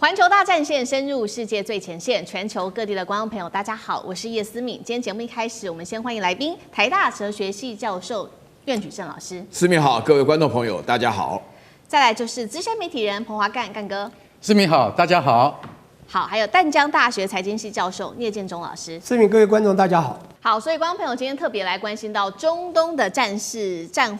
环球大战线深入世界最前线，全球各地的观众朋友，大家好，我是叶思敏。今天节目一开始，我们先欢迎来宾，台大哲学系教授苑举正老师。思敏好，各位观众朋友，大家好。再来就是资深媒体人彭华干哥。思敏好，大家好。好，还有淡江大学财经系教授聂建中老师。思敏，各位观众大家好。好，所以观众朋友今天特别来关心到中东的战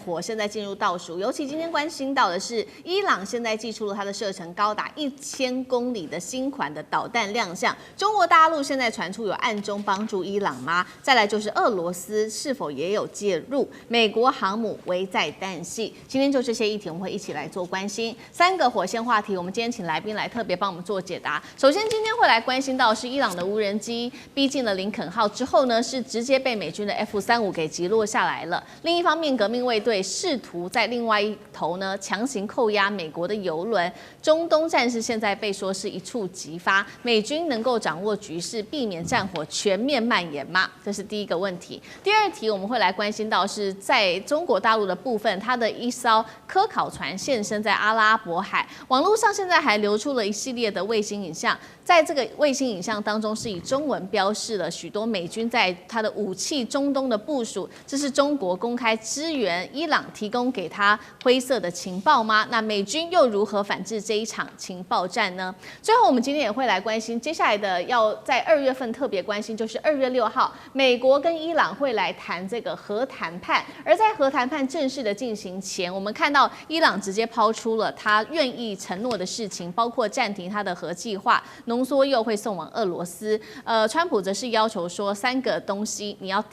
火现在进入倒数，尤其今天关心到的是伊朗现在祭出了它的射程高达1000公里的新款的导弹亮相。中国大陆现在传出有暗中帮助伊朗吗？再来就是俄罗斯是否也有介入？美国航母危在旦夕。今天就这些议题我们会一起来做关心。3个火线话题，我们今天请来宾来特别帮我们做解答。首先今天会来关心到的是伊朗的无人机逼近了林肯号之后呢，是直接被美军的 F-35给击落下来了。另一方面，革命卫队试图在另外一头呢强行扣押美国的油轮。中东战事现在被说是一触即发，美军能够掌握局势，避免战火全面蔓延吗？这是第一个问题。第二题我们会来关心到是在中国大陆的部分，它的一艘科考船现身在阿拉伯海，网络上现在还流出了一系列的卫星影像。在这个卫星影像当中，是以中文标示了许多美军在它的武器中东的部署，这是中国公开支援伊朗提供给他灰色的情报吗？那美军又如何反制这一场情报战呢？最后，我们今天也会来关心接下来的要在2月份特别关心，就是2月6号，美国跟伊朗会来谈这个核谈判。而在核谈判正式的进行前，我们看到伊朗直接抛出了他愿意承诺的事情，包括暂停他的核计划。浓缩铀会送往俄罗斯，川普则是要求说3个东西你要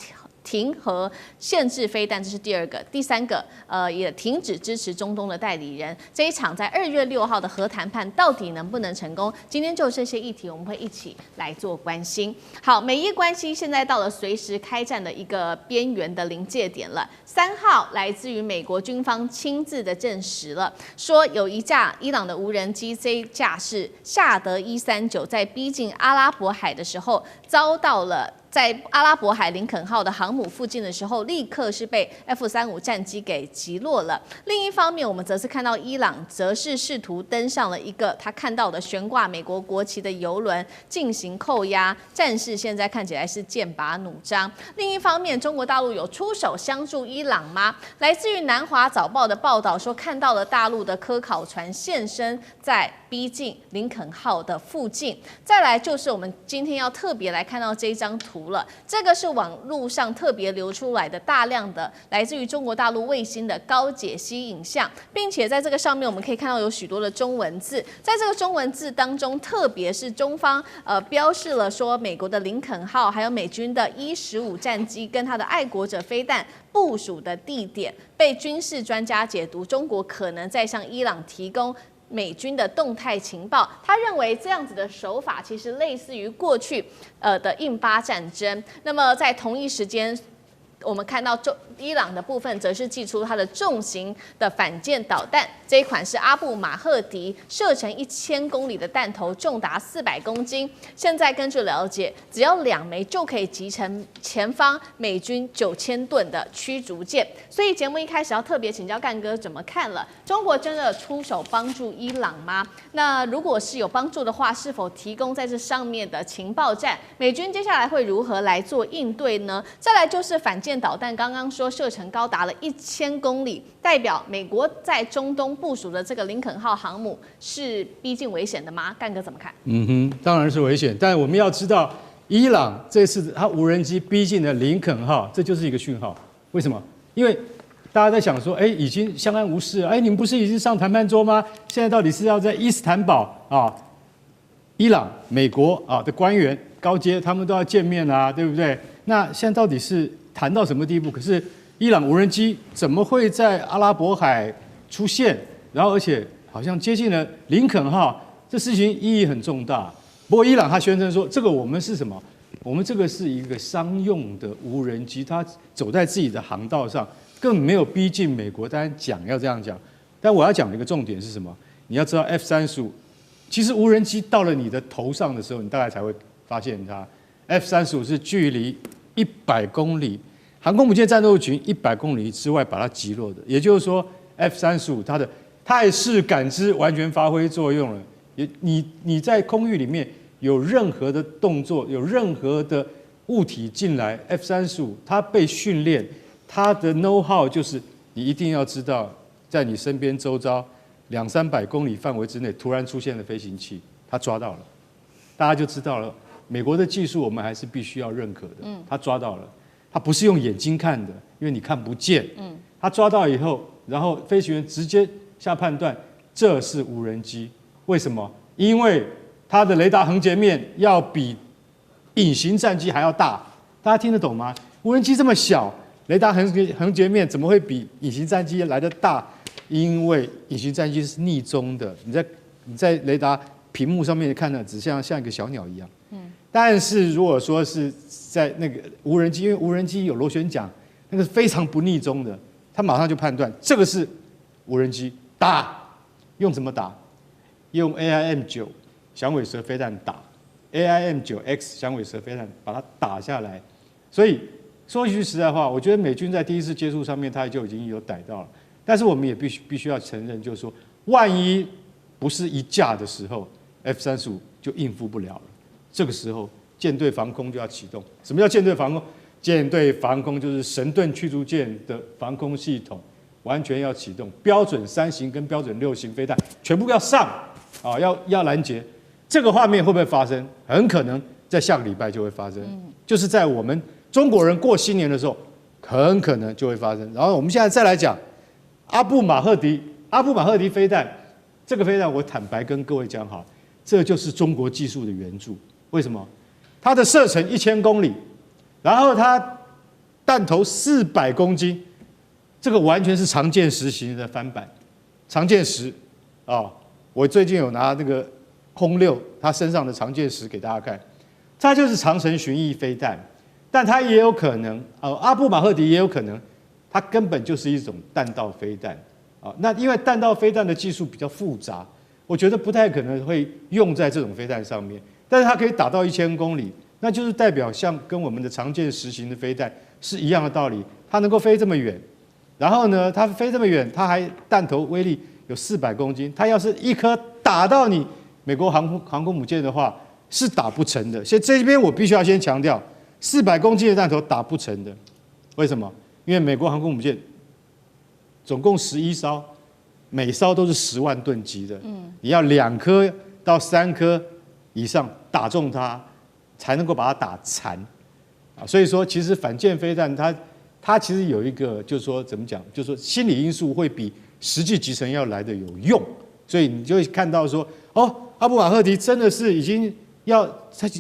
停和限制飞弹，这是第2个。第3个，也停止支持中东的代理人。这一场在2月6号的核谈判到底能不能成功？今天就这些议题，我们会一起来做关心。好，美伊关系现在到了随时开战的一个边缘的临界点了。3号来自于美国军方亲自的证实了，说有一架伊朗的无人机，这一架是夏德139，在逼近阿拉伯海的时候遭到了。在阿拉伯海林肯号的航母附近的时候，立刻是被 F-35战机给击落了。另一方面，我们则是看到伊朗则是试图登上了一个他看到的悬挂美国国旗的油轮进行扣押，战事现在看起来是剑拔弩张。另一方面，中国大陆有出手相助伊朗吗？来自于南华早报的报道说，看到了大陆的科考船现身在逼近林肯号的附近。再来就是我们今天要特别来看到这一张图。这个是网络上特别流出来的大量的来自于中国大陆卫星的高解析影像，并且在这个上面我们可以看到有许多的中文字，在这个中文字当中，特别是中方标示了说美国的林肯号还有美军的E-15战机跟它的爱国者飞弹部署的地点，被军事专家解读中国可能在向伊朗提供美军的动态情报。他认为这样子的手法其实类似于过去的印巴战争。那么在同一时间，我们看到伊朗的部分则是祭出它的重型的反舰导弹，这一款是阿布马赫迪，射程1000公里的弹头，重达400公斤。现在根据了解，只要2枚就可以击沉前方美军9000吨的驱逐舰。所以节目一开始要特别请教干哥怎么看了？中国真的出手帮助伊朗吗？那如果是有帮助的话，是否提供在这上面的情报战？美军接下来会如何来做应对呢？再来就是反舰导弹，刚刚说射程高达了1000公里，代表美国在中东部署的这个林肯号航母是逼近危险的吗？干哥怎么看？当然是危险，但我们要知道，伊朗这次它无人机逼近了林肯号，这就是一个讯号。为什么？因为大家在想说，已经相安无事了，你们不是已经上谈判桌吗？现在到底是要在伊斯坦堡啊，伊朗、美国的官员高阶他们都要见面啊，对不对？那现在到底是谈到什么地步？可是伊朗无人机怎么会在阿拉伯海出现？然后而且好像接近了林肯号，这事情意义很重大。不过伊朗他宣称说，这个我们是什么？我们这个是一个商用的无人机，它走在自己的航道上，根本没有逼近美国。当然讲要这样讲，但我要讲的一个重点是什么？你要知道 F-35，其实无人机到了你的头上的时候，你大概才会发现它。F-35是距离100公里，航空母舰战斗群100公里之外把它击落的。也就是说 ，F-35它的态势感知完全发挥作用了。你在空域里面有任何的动作，有任何的物体进来 ，F-35它被训练，它的 know how 就是你一定要知道，在你身边周遭200-300公里范围之内突然出现了飞行器，它抓到了，大家就知道了。美国的技术我们还是必须要认可的。他抓到了，他不是用眼睛看的，因为你看不见。他抓到以后，然后飞行员直接下判断，这是无人机。为什么？因为它的雷达横截面要比隐形战机还要大。大家听得懂吗？无人机这么小，雷达横截面怎么会比隐形战机来得大？因为隐形战机是逆中的，你在雷达屏幕上面看呢，只像一个小鸟一样。但是如果说是在那个无人机，因为无人机有螺旋桨，那个非常不逆中的，他马上就判断这个是无人机，打。用怎么打？用 AIM-9响尾蛇飞弹打 ，AIM-9X 响尾蛇飞弹把它打下来。所以说一句实在话，我觉得美军在第一次接触上面，他就已经有逮到了。但是我们也必须要承认，就是说，万一不是一架的时候 ，F-35就应付不了了。这个时候，舰队防空就要启动。什么叫舰队防空？舰队防空就是神盾驱逐舰的防空系统，完全要启动。标准3型跟标准6型飞弹全部要上啊，要拦截。这个画面会不会发生？很可能在下个礼拜就会发生，就是在我们中国人过新年的时候，很可能就会发生。然后我们现在再来讲阿布马赫迪飞弹，这个飞弹我坦白跟各位讲好，这就是中国技术的援助。为什么？它的射程1000公里，然后它弹头400公斤，这个完全是常见实型的翻版。常见实啊，我最近有拿那个空6它身上的常见实给大家看，它就是长程巡弋飞弹，但它也有可能阿布马赫迪也有可能，它根本就是一种弹道飞弹啊。那因为弹道飞弹的技术比较复杂，我觉得不太可能会用在这种飞弹上面。但是它可以打到1000公里，那就是代表像跟我们的常见实型的飞弹是一样的道理。它能够飞这么远，然后呢，它飞这么远，它还弹头威力有400公斤。它要是一颗打到你美国航空母舰的话，是打不成的。所以这边我必须要先强调，400公斤的弹头打不成的。为什么？因为美国航空母舰总共11艘，每艘都是10万吨级的。你要2颗到3颗以上打中它，才能够把它打残啊。所以说，其实反舰飞弹它其实有一个，就是说怎么讲，就是说心理因素会比实际集成要来的有用。所以你就会看到说，阿布马赫迪真的是已经要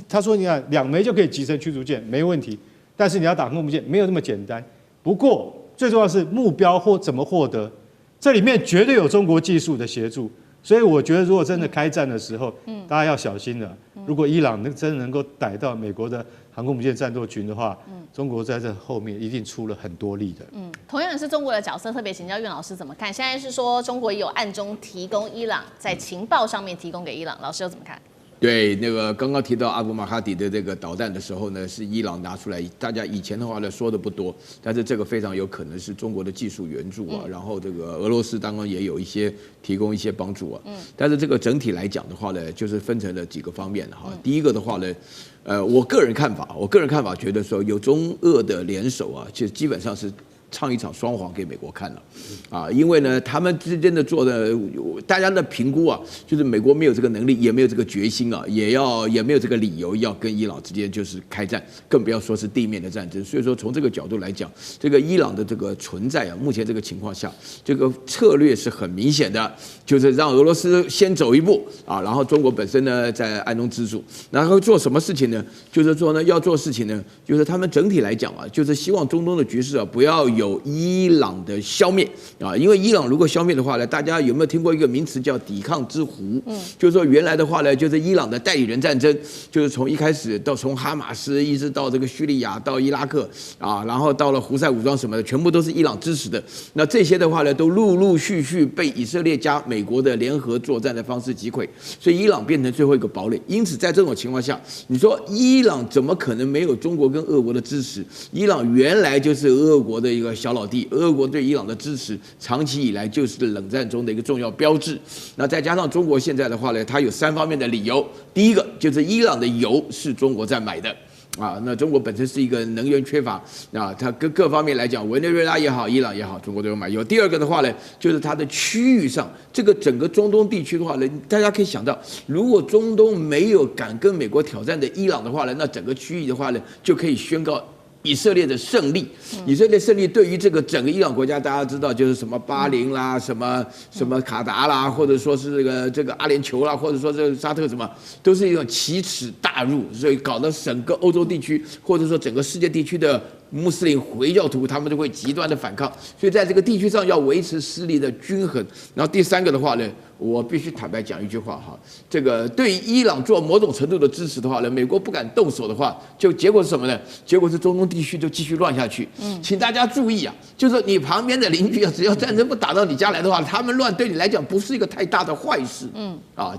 他说你看2枚就可以集成驱逐舰没问题，但是你要打空母舰没有那么简单。不过最重要的是目标或怎么获得，这里面绝对有中国技术的协助。所以我觉得，如果真的开战的时候，大家要小心了。如果伊朗真的能够逮到美国的航空母舰战斗群的话，中国在这后面一定出了很多力的。同样是中国的角色，特别请教苑老师怎么看？现在是说中国也有暗中提供伊朗在情报上面提供给伊朗，老师又怎么看？对，那个刚刚提到阿布马哈迪的这个导弹的时候呢，是伊朗拿出来，大家以前的话呢说的不多，但是这个非常有可能是中国的技术援助啊，然后这个俄罗斯当然也有一些提供一些帮助啊，但是这个整体来讲的话呢，就是分成了几个方面哈。第一个的话呢，我个人看法觉得说有中俄的联手啊，其实基本上是唱一场双簧给美国看了，啊，因为呢，他们之间的做的，大家的评估啊，就是美国没有这个能力，也没有这个决心啊，也没有这个理由要跟伊朗之间就是开战，更不要说是地面的战争。所以说，从这个角度来讲，这个伊朗的这个存在啊，目前这个情况下，这个策略是很明显的，就是让俄罗斯先走一步啊，然后中国本身呢在暗中资助，然后做什么事情呢？就是说呢，要做事情呢，就是他们整体来讲啊，就是希望中东的局势啊不要有伊朗的消灭啊，因为伊朗如果消灭的话呢，大家有没有听过一个名词叫抵抗之湖？就是说原来的话呢，就是伊朗的代理人战争，就是从一开始到从哈马斯一直到这个叙利亚到伊拉克啊，然后到了胡塞武装什么的，全部都是伊朗支持的。那这些的话呢，都陆陆续续被以色列加美国的联合作战的方式击溃，所以伊朗变成最后一个堡垒。因此在这种情况下，你说伊朗怎么可能没有中国跟俄国的支持？伊朗原来就是俄国的一个个小老弟，俄国对伊朗的支持长期以来就是冷战中的一个重要标志。那再加上中国现在的话呢，它有3方面的理由。第一个就是伊朗的油是中国在买的。那中国本身是一个能源缺乏它各方面来讲，委内瑞拉也好，伊朗也好，中国都有买油。第二个的话呢，就是它的区域上，这个整个中东地区的话呢，大家可以想到，如果中东没有敢跟美国挑战的伊朗的话呢，那整个区域的话呢，就可以宣告以色列的胜利。以色列胜利对于这个整个伊朗国家，大家知道就是什么巴林啦，什么卡达啦，或者说是这个阿联酋啦，或者说这个沙特什么，都是一种奇耻大辱，所以搞得整个欧洲地区或者说整个世界地区的穆斯林回教徒，他们就会极端的反抗。所以在这个地区上要维持势力的均衡。然后第3个的话呢，我必须坦白讲一句话哈，这个对于伊朗做某种程度的支持的话呢，美国不敢动手的话，就结果是什么呢？结果是中东地区就继续乱下去。请大家注意啊，就是你旁边的邻居啊，只要战争不打到你家来的话，他们乱对你来讲不是一个太大的坏事。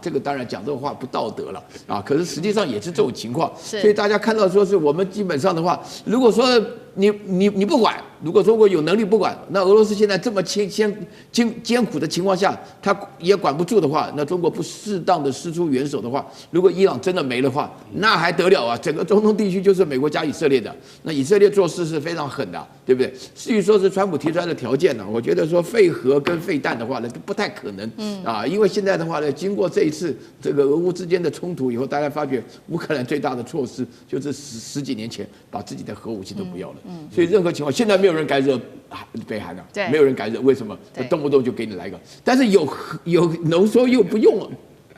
这个当然讲这种话不道德了可是实际上也是这种情况。所以大家看到说是我们基本上的话，如果说你不管，如果中国有能力不管，那俄罗斯现在这么艰苦的情况下，他也管不住的话，那中国不适当的施出援手的话，如果伊朗真的没的话，那还得了啊！整个中东地区就是美国加以色列的，那以色列做事是非常狠的，对不对？至于说是川普提出来的条件呢，我觉得说废核跟废弹的话呢，都不太可能。因为现在的话呢，经过这一次这个俄乌之间的冲突以后，大家发觉乌克兰最大的措施就是十几年前把自己的核武器都不要了。所以任何情况，现在没有人敢惹北韩没有人敢惹，为什么？动不动就给你来一个，但是有浓缩又不用了，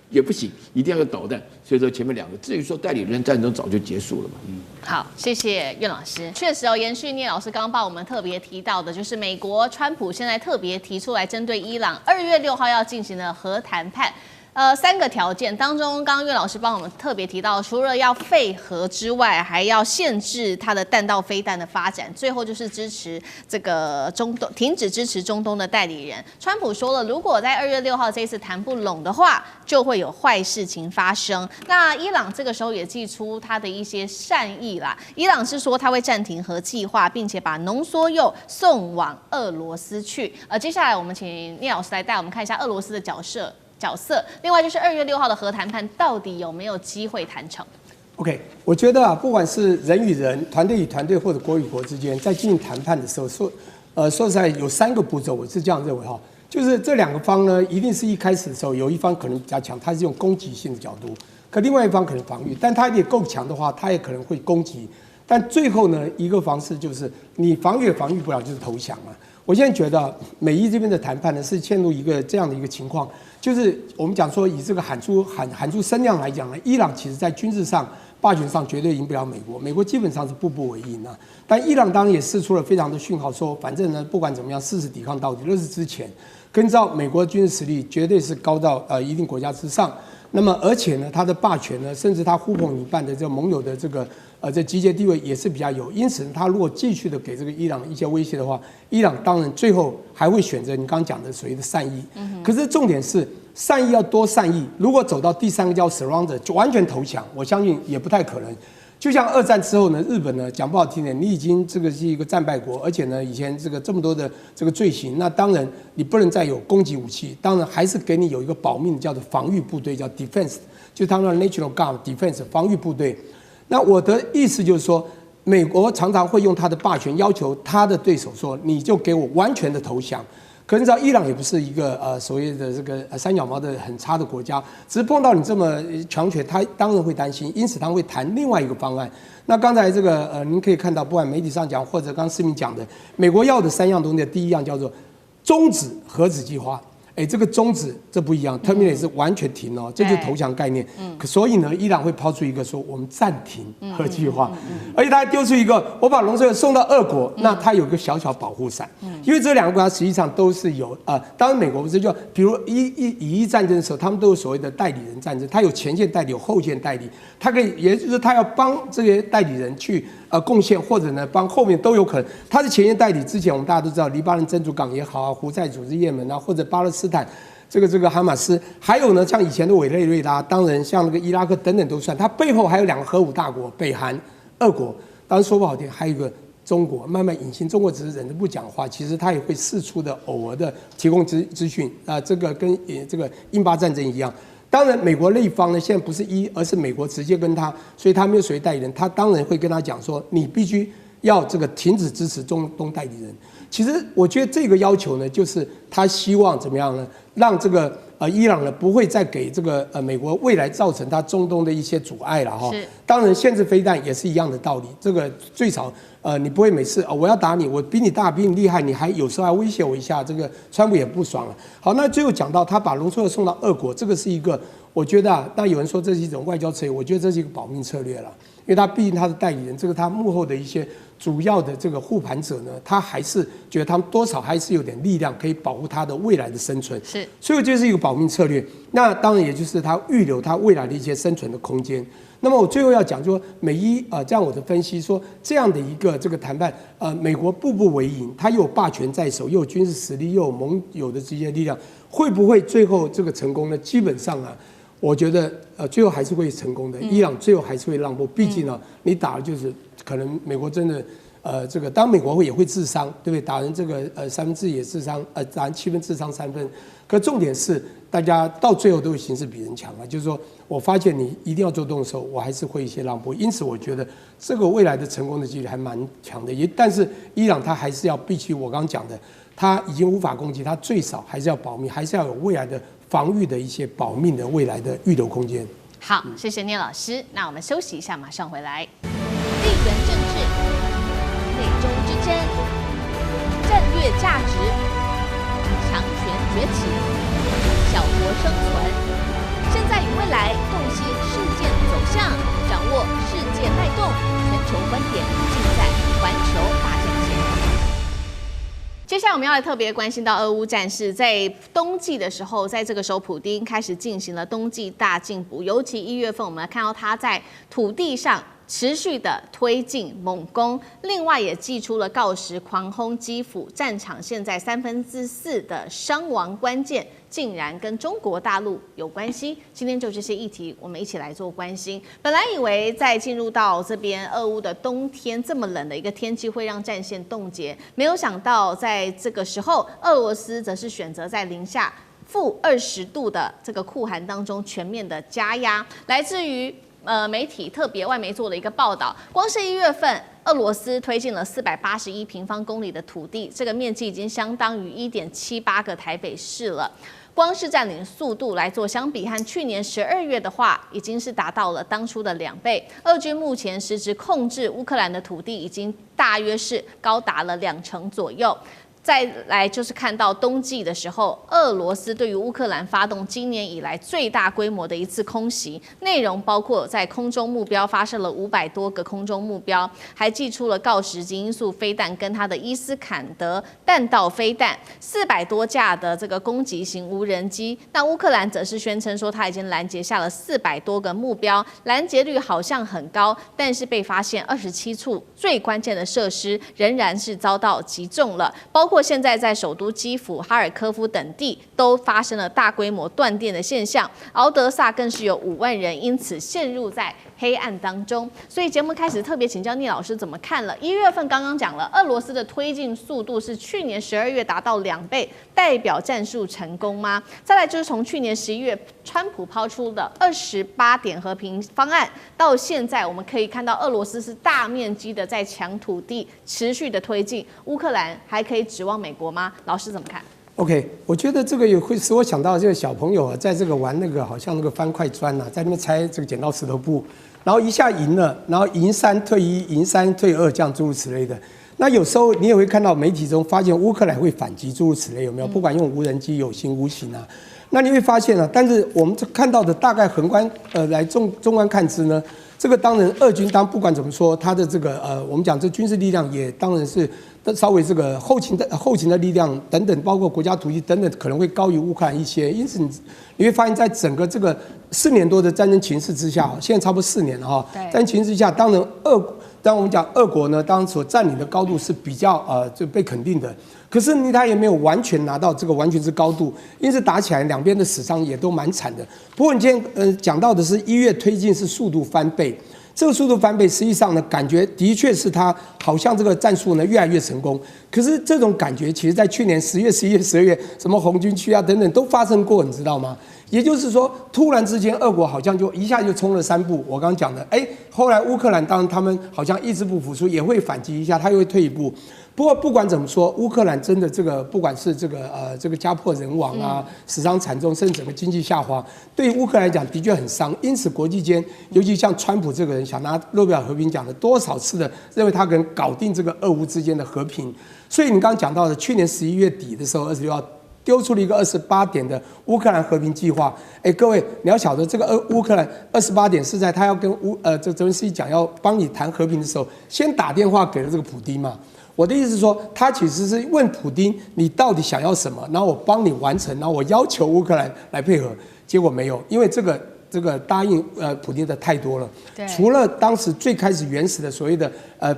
也不行，一定要有导弹。所以说前面2个，至于说代理人战争早就结束了嘛。好，谢谢苑老师。确实延续聂老师刚刚帮我们特别提到的，就是美国川普现在特别提出来针对伊朗2月6号要进行的核谈判。3个条件当中，刚刚岳老师帮我们特别提到，除了要废核之外，还要限制它的弹道飞弹的发展，最后就是支持这个停止支持中东的代理人。川普说了，如果在2月6号这一次谈不拢的话，就会有坏事情发生。那伊朗这个时候也祭出他的一些善意啦，伊朗是说他会暂停核计划，并且把浓缩铀送往俄罗斯去。接下来我们请聂老师来带我们看一下俄罗斯的角色。另外就是2月6号的核谈判到底有没有机会谈成 ？OK， 我觉得不管是人与人、团队与团队或者国与国之间，在进行谈判的时候，说实在有3个步骤，我是这样认为就是这2个方呢，一定是一开始的时候有一方可能比较强，他是用攻击性的角度，可另外一方可能防御，但他也够强的话，他也可能会攻击。但最后呢，一个方式就是你防御也防御不了，就是投降嘛。我现在觉得美伊这边的谈判呢，是陷入一个这样的一个情况。就是我们讲说，以这个喊出声量来讲呢，伊朗其实在军事上、霸权上绝对赢不了美国，美国基本上是步步为营啊。但伊朗当然也释出了非常的讯号，说反正呢，不管怎么样，誓死抵抗到底。那是之前，跟照美国的军事实力绝对是高到一定国家之上。那么而且呢，他的霸权呢，甚至他呼朋引伴的这个盟友的这个这集结地位也是比较有。因此，他如果继续的给这个伊朗一些威胁的话，伊朗当然最后还会选择你刚刚讲的所谓的善意。可是重点是善意要多善意，如果走到第3个叫 surrender， 就完全投降，我相信也不太可能。就像2战之后呢，日本呢讲不好听点，你已经这个是一个战败国，而且呢以前这么多的这个罪行，那当然你不能再有攻击武器，当然还是给你有一个保命叫做防御部队，叫 defense， 就他们的 national guard defense 防御部队。那我的意思就是说，美国常常会用他的霸权要求他的对手说，你就给我完全的投降。可是你知道，伊朗也不是一个所谓的这个三脚猫的很差的国家，只是碰到你这么强权，他当然会担心，因此他会谈另外一个方案。那刚才这个您可以看到，不管媒体上讲或者刚刚市民讲的，美国要的3样东西，第一样叫做终止核子计划。这个终止这不一样 ，terminate 是完全停哦，这就是投降概念。所以呢，伊朗会抛出一个说我们暂停核计划，而且他还丢出一个我把浓缩铀送到俄国，那他有个小小保护伞，因为这2个国家实际上都是有当然美国不是就比如以一战争的时候，他们都有所谓的代理人战争，他有前线代理，有后线代理，他可以也就是他要帮这些代理人去贡献，或者呢帮后面都有可能。他是前线代理之前，我们大家都知道黎巴嫩真主港也好啊，胡塞组织也门啊，或者巴勒斯坦这个哈马斯，还有呢像以前的委内瑞拉，当然像那个伊拉克等等都算。它背后还有2个核武大国，北韩、俄国。当然说不好听，还有一个中国，慢慢隐形。中国只是忍着不讲话，其实他也会适处的偶尔的提供资讯啊，这个跟这个印巴战争一样。当然，美国那一方呢，现在不是而是美国直接跟他，所以他没有所谓代理人，他当然会跟他讲说，你必须要这个停止支持中东代理人。其实我觉得这个要求呢，就是他希望怎么样呢，让这个伊朗呢不会再给这个美国未来造成他中东的一些阻碍了哈。当然，限制飞弹也是一样的道理。这个最少你不会每次我要打你，我比你大，比你厉害，你还有时候还威胁我一下，这个川普也不爽了。好，那最后讲到他把浓缩铀送到俄国，这个是一个我觉得那有人说这是一种外交策略，我觉得这是一个保命策略了，因为他毕竟他的代理人，这个他幕后的一些主要的这个护盘者呢，他还是觉得他们多少还是有点力量可以保护他的未来的生存，是，所以这是一个保命策略。那当然也就是他预留他未来的一些生存的空间。那么我最后要讲说，美伊这样我的分析说，这样的一个这个谈判，美国步步为营，他又有霸权在手，又有军事实力，又有盟友的这些力量，会不会最后这个成功呢？基本上啊，我觉得最后还是会成功的。伊朗最后还是会让步，毕竟呢，你打的就是可能美国真的。这个当美国也会自伤，对不对？打人这个1/3也自伤，打人7分自伤3分。可重点是，大家到最后都会形势比人强了。就是说我发现你一定要做动的时候，我还是会一些让步。因此，我觉得这个未来的成功的几率还蛮强的。但是伊朗它还是要必须我刚刚讲的，它已经无法攻击，它最少还是要保密，还是要有未来的防御的一些保命的未来的预留空间。好，谢谢聂老师。那我们休息一下，马上回来。地缘政治。美中之争、战略价值、强权崛起、小国生存，现在与未来洞悉事件走向，掌握世界脉动，全球观点尽在环球大战线。接下来我们要来特别关心到俄乌战事，在冬季的时候，在这个时候，普丁开始进行了冬季大进补，尤其1月份，我们看到他在土地上。持续的推进猛攻，另外也祭出了锆石狂轰基辅，战场现在4/3的伤亡关键竟然跟中国大陆有关系。今天就这些议题，我们一起来做关心。本来以为在进入到这边俄乌的冬天这么冷的一个天气会让战线冻结，没有想到在这个时候，俄罗斯则是选择在零下-20度的这个酷寒当中全面的加压，来自于。媒体特别外媒做了一个报道，光是1月份，俄罗斯推进了481平方公里的土地，这个面积已经相当于1.78个台北市了。光是占领速度来做相比，和去年12月的话，已经是达到了当初的2倍。俄军目前实质控制乌克兰的土地，已经大约是高达了2成左右。再来就是看到冬季的时候，俄罗斯对于乌克兰发动今年以来最大规模的一次空袭，内容包括在空中目标发射了500多个空中目标，还祭出了锆石极音速飞弹跟它的伊斯坎德弹道飞弹，400多架的这个攻击型无人机。那乌克兰则是宣称说，他已经拦截下了400多个目标，拦截率好像很高，但是被发现27处最关键的设施仍然是遭到击中了，包括现在在首都基辅、哈尔科夫等地都发生了大规模断电的现象，敖德萨更是有5万人因此陷入在黑暗当中。所以节目开始特别请教聂老师怎么看了。1月份刚刚讲了，俄罗斯的推进速度是去年12月达到2倍，代表战术成功吗？再来就是从去年11月川普抛出的28点和平方案，到现在我们可以看到俄罗斯是大面积的在抢土地，持续的推进。乌克兰还可以指望美国吗？老师怎么看？OK， 我觉得这个也会使我想到这个小朋友啊，在这个玩那个好像那个翻块砖啊，在那边猜这个剪刀石头布，然后一下赢了，然后赢3退1，赢3退2，这样诸如此类的。那有时候你也会看到媒体中发现乌克兰会反击，诸如此类，有没有？不管用无人机有形无形啊，那你会发现啊，但是我们看到的大概横观来纵观看之呢，这个当然俄军不管怎么说，他的这个我们讲这军事力量也当然是稍微这个后勤的力量等等，包括国家土地等等，可能会高于乌克兰一些。因此你会发现在整个这个4年多的战争情势之下，现在差不多4年了哈。战争情势之下，当我们讲俄国呢，当然所占领的高度是比较就被肯定的。可是他也没有完全拿到这个完全之高度，因此打起来两边的死伤也都蛮惨的。不过你今天讲到的是1月推进是速度翻倍，这个速度翻倍，实际上呢，感觉的确是他好像这个战术呢越来越成功。可是这种感觉，其实在去年10月、11月、12月，什么红军区啊等等都发生过，你知道吗？也就是说，突然之间，俄国好像就一下就冲了3步。我刚刚讲的，后来乌克兰当然他们好像意志不服输，也会反击一下，他又会退一步。不过不管怎么说，乌克兰真的这个不管是这个家破人亡啊，死伤惨重，甚至整个经济下滑，对于乌克兰来讲的确很伤。因此国际间，尤其像川普这个人，想拿诺贝尔和平奖的多少次的认为他可能搞定这个俄乌之间的和平。所以你刚刚讲到的，去年11月底的时候，26号丢出了一个28点的乌克兰和平计划。各位你要晓得，这个乌克兰28点是在他要跟这泽连斯基讲要帮你谈和平的时候，先打电话给了这个普丁嘛。我的意思是说，他其实是问普丁你到底想要什么，然后我帮你完成，然后我要求乌克兰来配合，结果没有，因为这个答应普丁的太多了。除了当时最开始原始的所谓的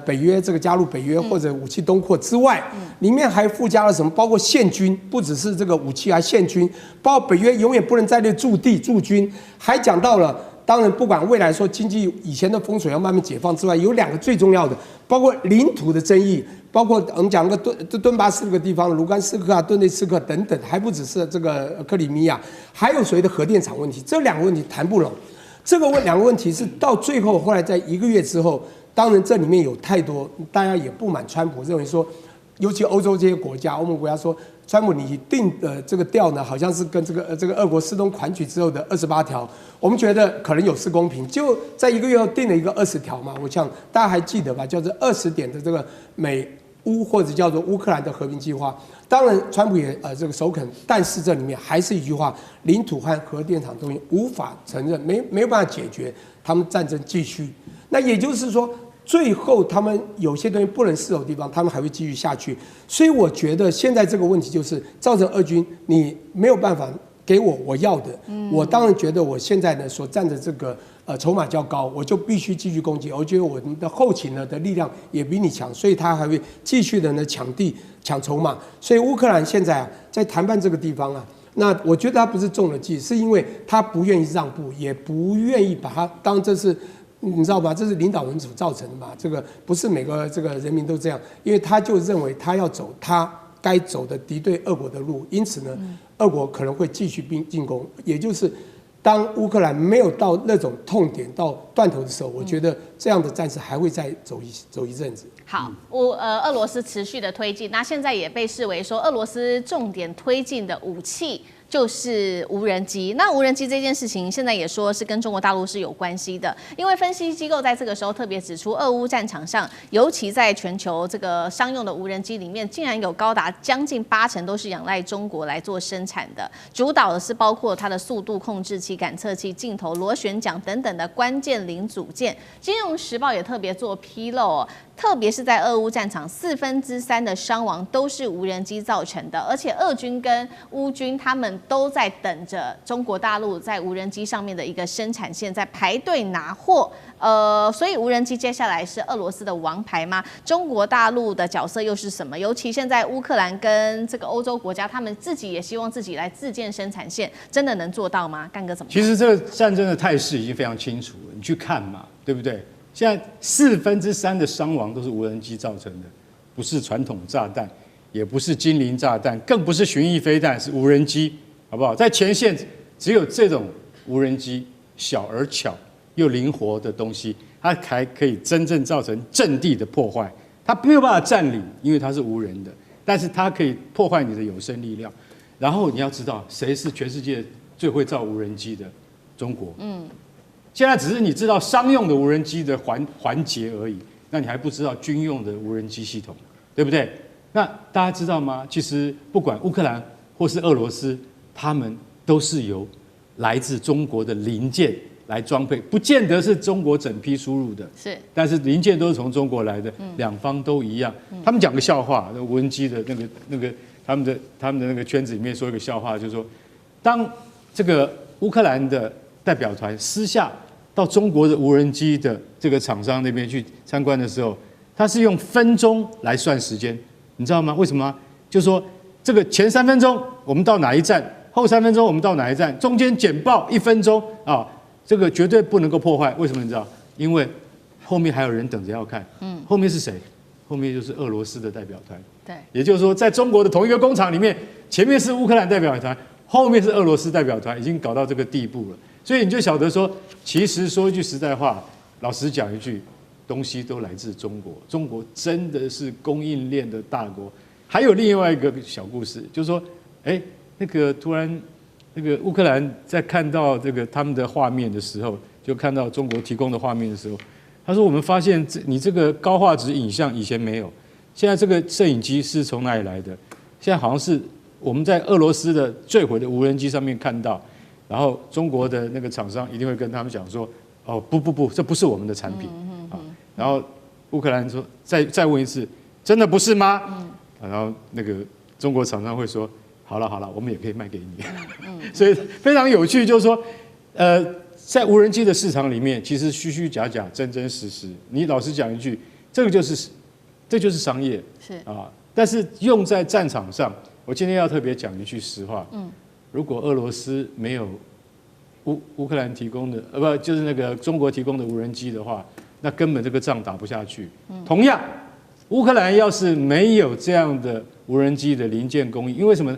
北约这个加入北约或者武器东扩之外，里面还附加了什么？包括宪军，不只是这个武器，还宪军，包括北约永远不能在那驻军，还讲到了。当然，不管未来说经济以前的封锁要慢慢解放之外，有2个最重要的，包括领土的争议，包括我们讲个顿巴斯这个地方，卢甘斯克啊、顿内茨克等等，还不只是这个克里米亚，还有所谓的核电厂问题，这2个问题谈不拢。这个2个问题是到最后，后来在1个月之后，当然这里面有太多，大家也不满川普，认为说，尤其欧洲这些国家，欧盟国家说。川普，你定的这个调呢，好像是跟这个俄国斯东款曲之后的28条，我们觉得可能有失公平，就在1个月后定了一个20条嘛。我想大家还记得吧，叫做20点的这个美乌或者叫做乌克兰的和平计划。当然，川普也这个首肯，但是这里面还是一句话：领土和核电厂东西无法承认，没有办法解决，他们战争继续。那也就是说。最后，他们有些东西不能失守的地方，他们还会继续下去。所以，我觉得现在这个问题就是造成俄军你没有办法给我要的。我当然觉得我现在呢所占的这个筹码较高，我就必须继续攻击。我觉得我们的后勤呢的力量也比你强，所以他还会继续的呢抢地抢筹码。所以乌克兰现在在谈判这个地方那我觉得他不是中了计，是因为他不愿意让步，也不愿意把它当这是。你知道吧？这是领导人所造成的嘛？这个不是每个这个人民都这样，因为他就认为他要走他该走的敌对俄国的路，因此呢，俄国可能会继续进攻。也就是当乌克兰没有到那种痛点到断头的时候，我觉得这样的战事还会再走一阵子。好，俄罗斯持续的推进，那现在也被视为说俄罗斯重点推进的武器。就是无人机。那无人机这件事情，现在也说是跟中国大陆是有关系的，因为分析机构在这个时候特别指出，俄乌战场上，尤其在全球这个商用的无人机里面，竟然有高达将近80%都是仰赖中国来做生产的，主导的是包括它的速度控制器、感测器、镜头、螺旋桨等等的关键零组件。金融时报也特别做披露特别是在俄乌战场，3/4的伤亡都是无人机造成的，而且俄军跟乌军他们都在等着中国大陆在无人机上面的一个生产线，在排队拿货。所以无人机接下来是俄罗斯的王牌吗？中国大陆的角色又是什么？尤其现在乌克兰跟这个欧洲国家，他们自己也希望自己来自建生产线，真的能做到吗？干哥怎么看？其实这个战争的态势已经非常清楚了，你去看嘛，对不对？现在3/4的伤亡都是无人机造成的，不是传统炸弹，也不是精灵炸弹，更不是巡弋飞弹，是无人机，好不好？在前线只有这种无人机，小而巧又灵活的东西，它才可以真正造成阵地的破坏。它没有办法占领，因为它是无人的，但是它可以破坏你的有生力量。然后你要知道，谁是全世界最会造无人机的？中国。现在只是你知道商用的无人机的环节而已，那你还不知道军用的无人机系统，对不对？那大家知道吗？其实不管乌克兰或是俄罗斯，他们都是由来自中国的零件来装配，不见得是中国整批输入的，是，但是零件都是从中国来的，两方都一样。他们讲个笑话，无人机的那个他们的那个圈子里面说一个笑话，就是说，当这个乌克兰的代表团私下到中国的无人机的这个厂商那边去参观的时候，他是用分钟来算时间，你知道吗？为什么？就是说这个前3分钟我们到哪一站，后3分钟我们到哪一站，中间简报1分钟啊，这个绝对不能够破坏。为什么你知道？因为后面还有人等着要看。后面是谁？后面就是俄罗斯的代表团。对，也就是说，在中国的同一个工厂里面，前面是乌克兰代表团，后面是俄罗斯代表团，已经搞到这个地步了。所以你就晓得说，其实说一句实在话，老实讲一句，东西都来自中国，中国真的是供应链的大国。还有另外一个小故事，就是说，那个突然，那个乌克兰在看到这个他们的画面的时候，就看到中国提供的画面的时候，他说：“我们发现你这个高画质影像以前没有，现在这个摄影机是从哪里来的？现在好像是我们在俄罗斯的坠毁的无人机上面看到，然后中国的那个厂商一定会跟他们讲说，哦不，这不是我们的产品啊。然后乌克兰说再问一次，真的不是吗？然后那个中国厂商会说，好了，我们也可以卖给你。所以非常有趣，就是说，在无人机的市场里面，其实虚虚假假，真真实实。你老实讲一句，这就是商业，是啊。但是用在战场上，我今天要特别讲一句实话，如果俄罗斯没有乌克兰提供的，不就是那个中国提供的无人机的话，那根本这个仗打不下去。同样，乌克兰要是没有这样的无人机的零件供应，因为什么？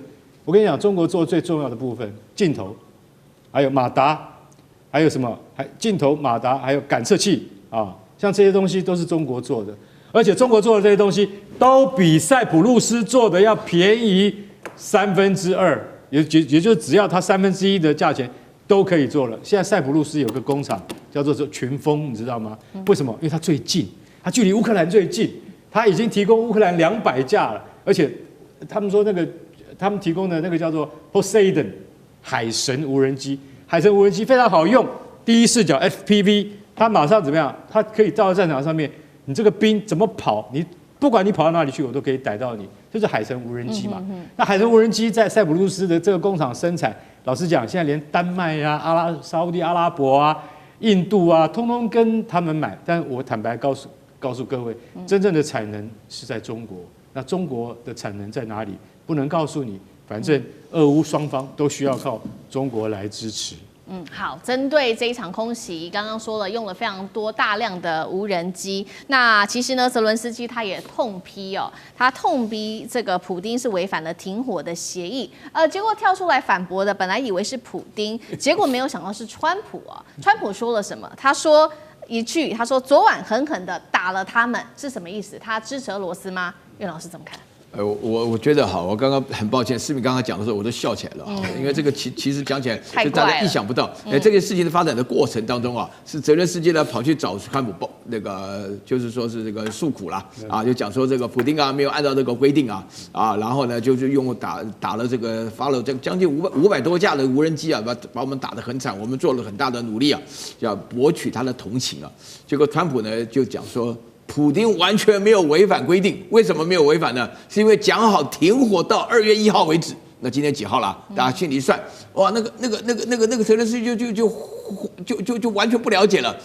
我跟你讲，中国做最重要的部分，镜头，还有马达。还有什么？镜头、马达，还有感测器啊，像这些东西都是中国做的，而且中国做的这些东西都比塞浦路斯做的要便宜2/3，也就是只要它1/3的价钱都可以做了。现在塞浦路斯有个工厂叫做群峰，你知道吗？为什么？因为它最近，它距离乌克兰最近，它已经提供乌克兰200架了，而且他们说他们提供的那个叫做 Poseidon 海神无人机。海神无人机非常好用，第一视角 FPV， 它马上怎么样？它可以到战场上面，你这个兵怎么跑，不管你跑到哪里去，我都可以逮到你，就是海神无人机嘛。那海神无人机在塞浦路斯的这个工厂生产，老实讲，现在连丹麦啊、沙烏地阿拉伯啊、印度啊，通通跟他们买。但我坦白告诉各位，真正的产能是在中国。那中国的产能在哪里？不能告诉你。反正俄乌双方都需要靠中国来支持。好，针对这一场空袭，刚刚说了用了非常多大量的无人机。那其实呢，泽伦斯基他也痛批他痛批这个普丁是违反了停火的协议。结果跳出来反驳的，本来以为是普丁，结果没有想到是川普川普说了什么？他说他说昨晚狠狠的打了他们，是什么意思？他支持俄罗斯吗？岳老师怎么看？我觉得好，我刚刚很抱歉，思敏刚刚讲的时候我都笑起来了，因为这个其实讲起来就大家意想不到，这个事情的发展的过程当中是泽连斯基呢跑去找川普那个就是说是这个诉苦啦，就讲说这个普丁没有按照这个规定然后呢就是用打了这个发了这将近500多架的无人机把我们打得很惨，我们做了很大的努力要博取他的同情结果川普呢就讲说。普丁完全没有违反规定，为什么没有违反呢？是因为讲好停火到2月1号为止。那今天几号了？大家心里算，哇，那个泽连斯基就完全不了解了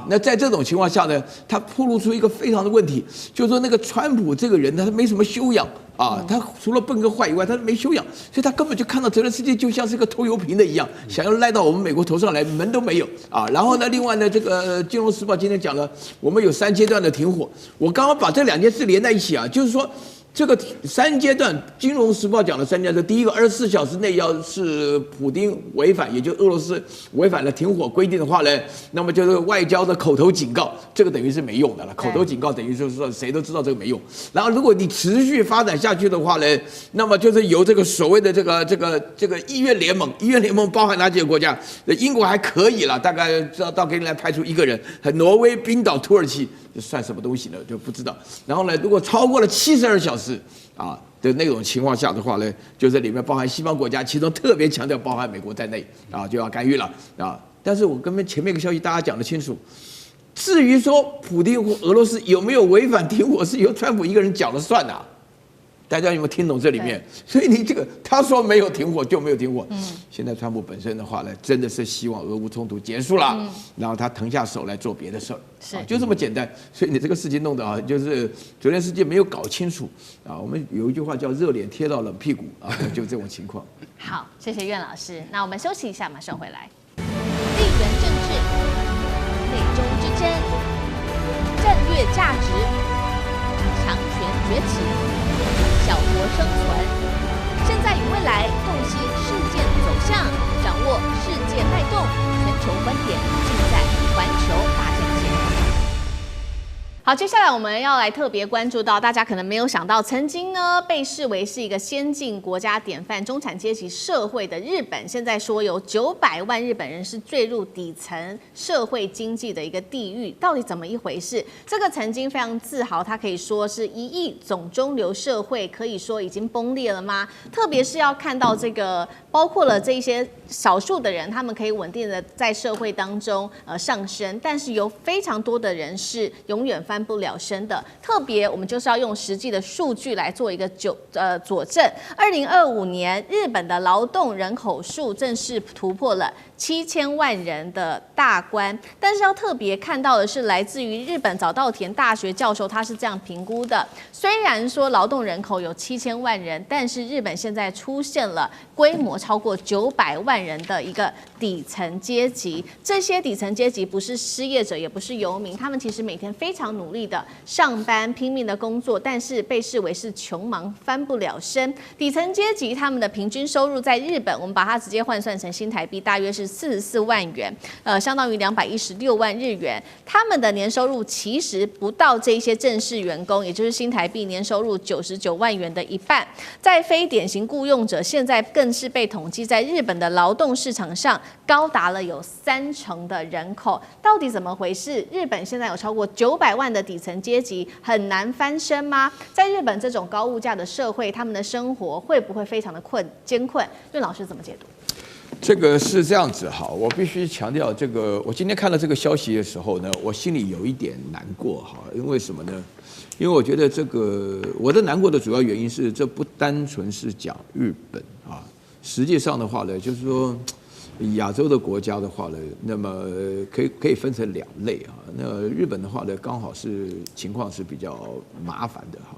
那在这种情况下呢，他暴露出一个非常的问题，就是说那个川普这个人他没什么修养他除了笨跟坏以外，他没修养，所以他根本就看到泽连斯基就像是个拖油瓶的一样，想要赖到我们美国头上来，门都没有然后呢，另外呢，这个《金融时报》今天讲了，我们有3阶段的停火。我刚刚把这2件事连在一起就是说。这个3阶段，《金融时报》讲的3阶段，第一个24小时内要是普丁违反，也就俄罗斯违反了停火规定的话呢，那么就是外交的口头警告，这个等于是没用的了。口头警告等于就是说谁都知道这个没用。然后如果你持续发展下去的话呢，那么就是由这个所谓的这个意愿联盟包含哪几个国家？英国还可以了，大概到给你来派出1个人，挪威、冰岛、土耳其。这算什么东西呢？就不知道。然后呢，如果超过了72小时的那种情况下的话呢，就是里面包含西方国家，其中特别强调包含美国在内就要干预了但是我跟前面一个消息大家讲得清楚，至于说普丁或俄罗斯有没有违反停火，是由川普一个人讲了算大家有没有听懂这里面？所以你这个他说没有停火就没有停火。现在川普本身的话呢，真的是希望俄乌冲突结束了，然后他腾下手来做别的事儿，就这么简单。所以你这个事情弄得就是泽连斯基没有搞清楚我们有一句话叫热脸贴到冷屁股就这种情况。好，谢谢苑老师。那我们休息一下，马上回来。地缘政治，内中之争。生存。现在与未来，洞悉事件走向，掌握世界脉动，全球观点尽在环球大战线。好，接下来我们要来特别关注到，大家可能没有想到，曾经呢被视为是一个先进国家典范、中产阶级社会的日本，现在说有900万日本人是坠入底层社会经济的一个地狱，到底怎么一回事？这个曾经非常自豪，它可以说是1亿总中流社会，可以说已经崩裂了吗？特别是要看到这个，包括了这一些少数的人，他们可以稳定的在社会当中上升，但是有非常多的人是永远翻不了身的。特别我们就是要用实际的数据来做一个佐证。2025年，日本的劳动人口数正式突破了7000万人的大关，但是要特别看到的是，来自于日本早稻田大学教授，他是这样评估的：虽然说劳动人口有7000万人，但是日本现在出现了规模超过900万人的一个底层阶级。这些底层阶级不是失业者，也不是游民，他们其实每天非常努力的上班，拼命的工作，但是被视为是穷忙，翻不了身。底层阶级他们的平均收入在日本，我们把它直接换算成新台币，大约是44万元，相当于216万日元。他们的年收入其实不到这些正式员工，也就是新台币年收入99万元的一半。在非典型雇用者，现在更是被统计在日本的劳动市场上高达了有30%的人口。到底怎么回事？日本现在有超过900万的底层阶级，很难翻身吗？在日本这种高物价的社会，他们的生活会不会非常的艰困？润老师怎么解读？这个是这样子哈，我必须强调这个。我今天看到这个消息的时候呢，我心里有一点难过哈，因为什么呢？因为我觉得这个我的难过的主要原因是，这不单纯是讲日本啊，实际上的话呢，就是说亚洲的国家的话呢，那么可以分成2类啊。那日本的话呢，刚好是情况是比较麻烦的哈。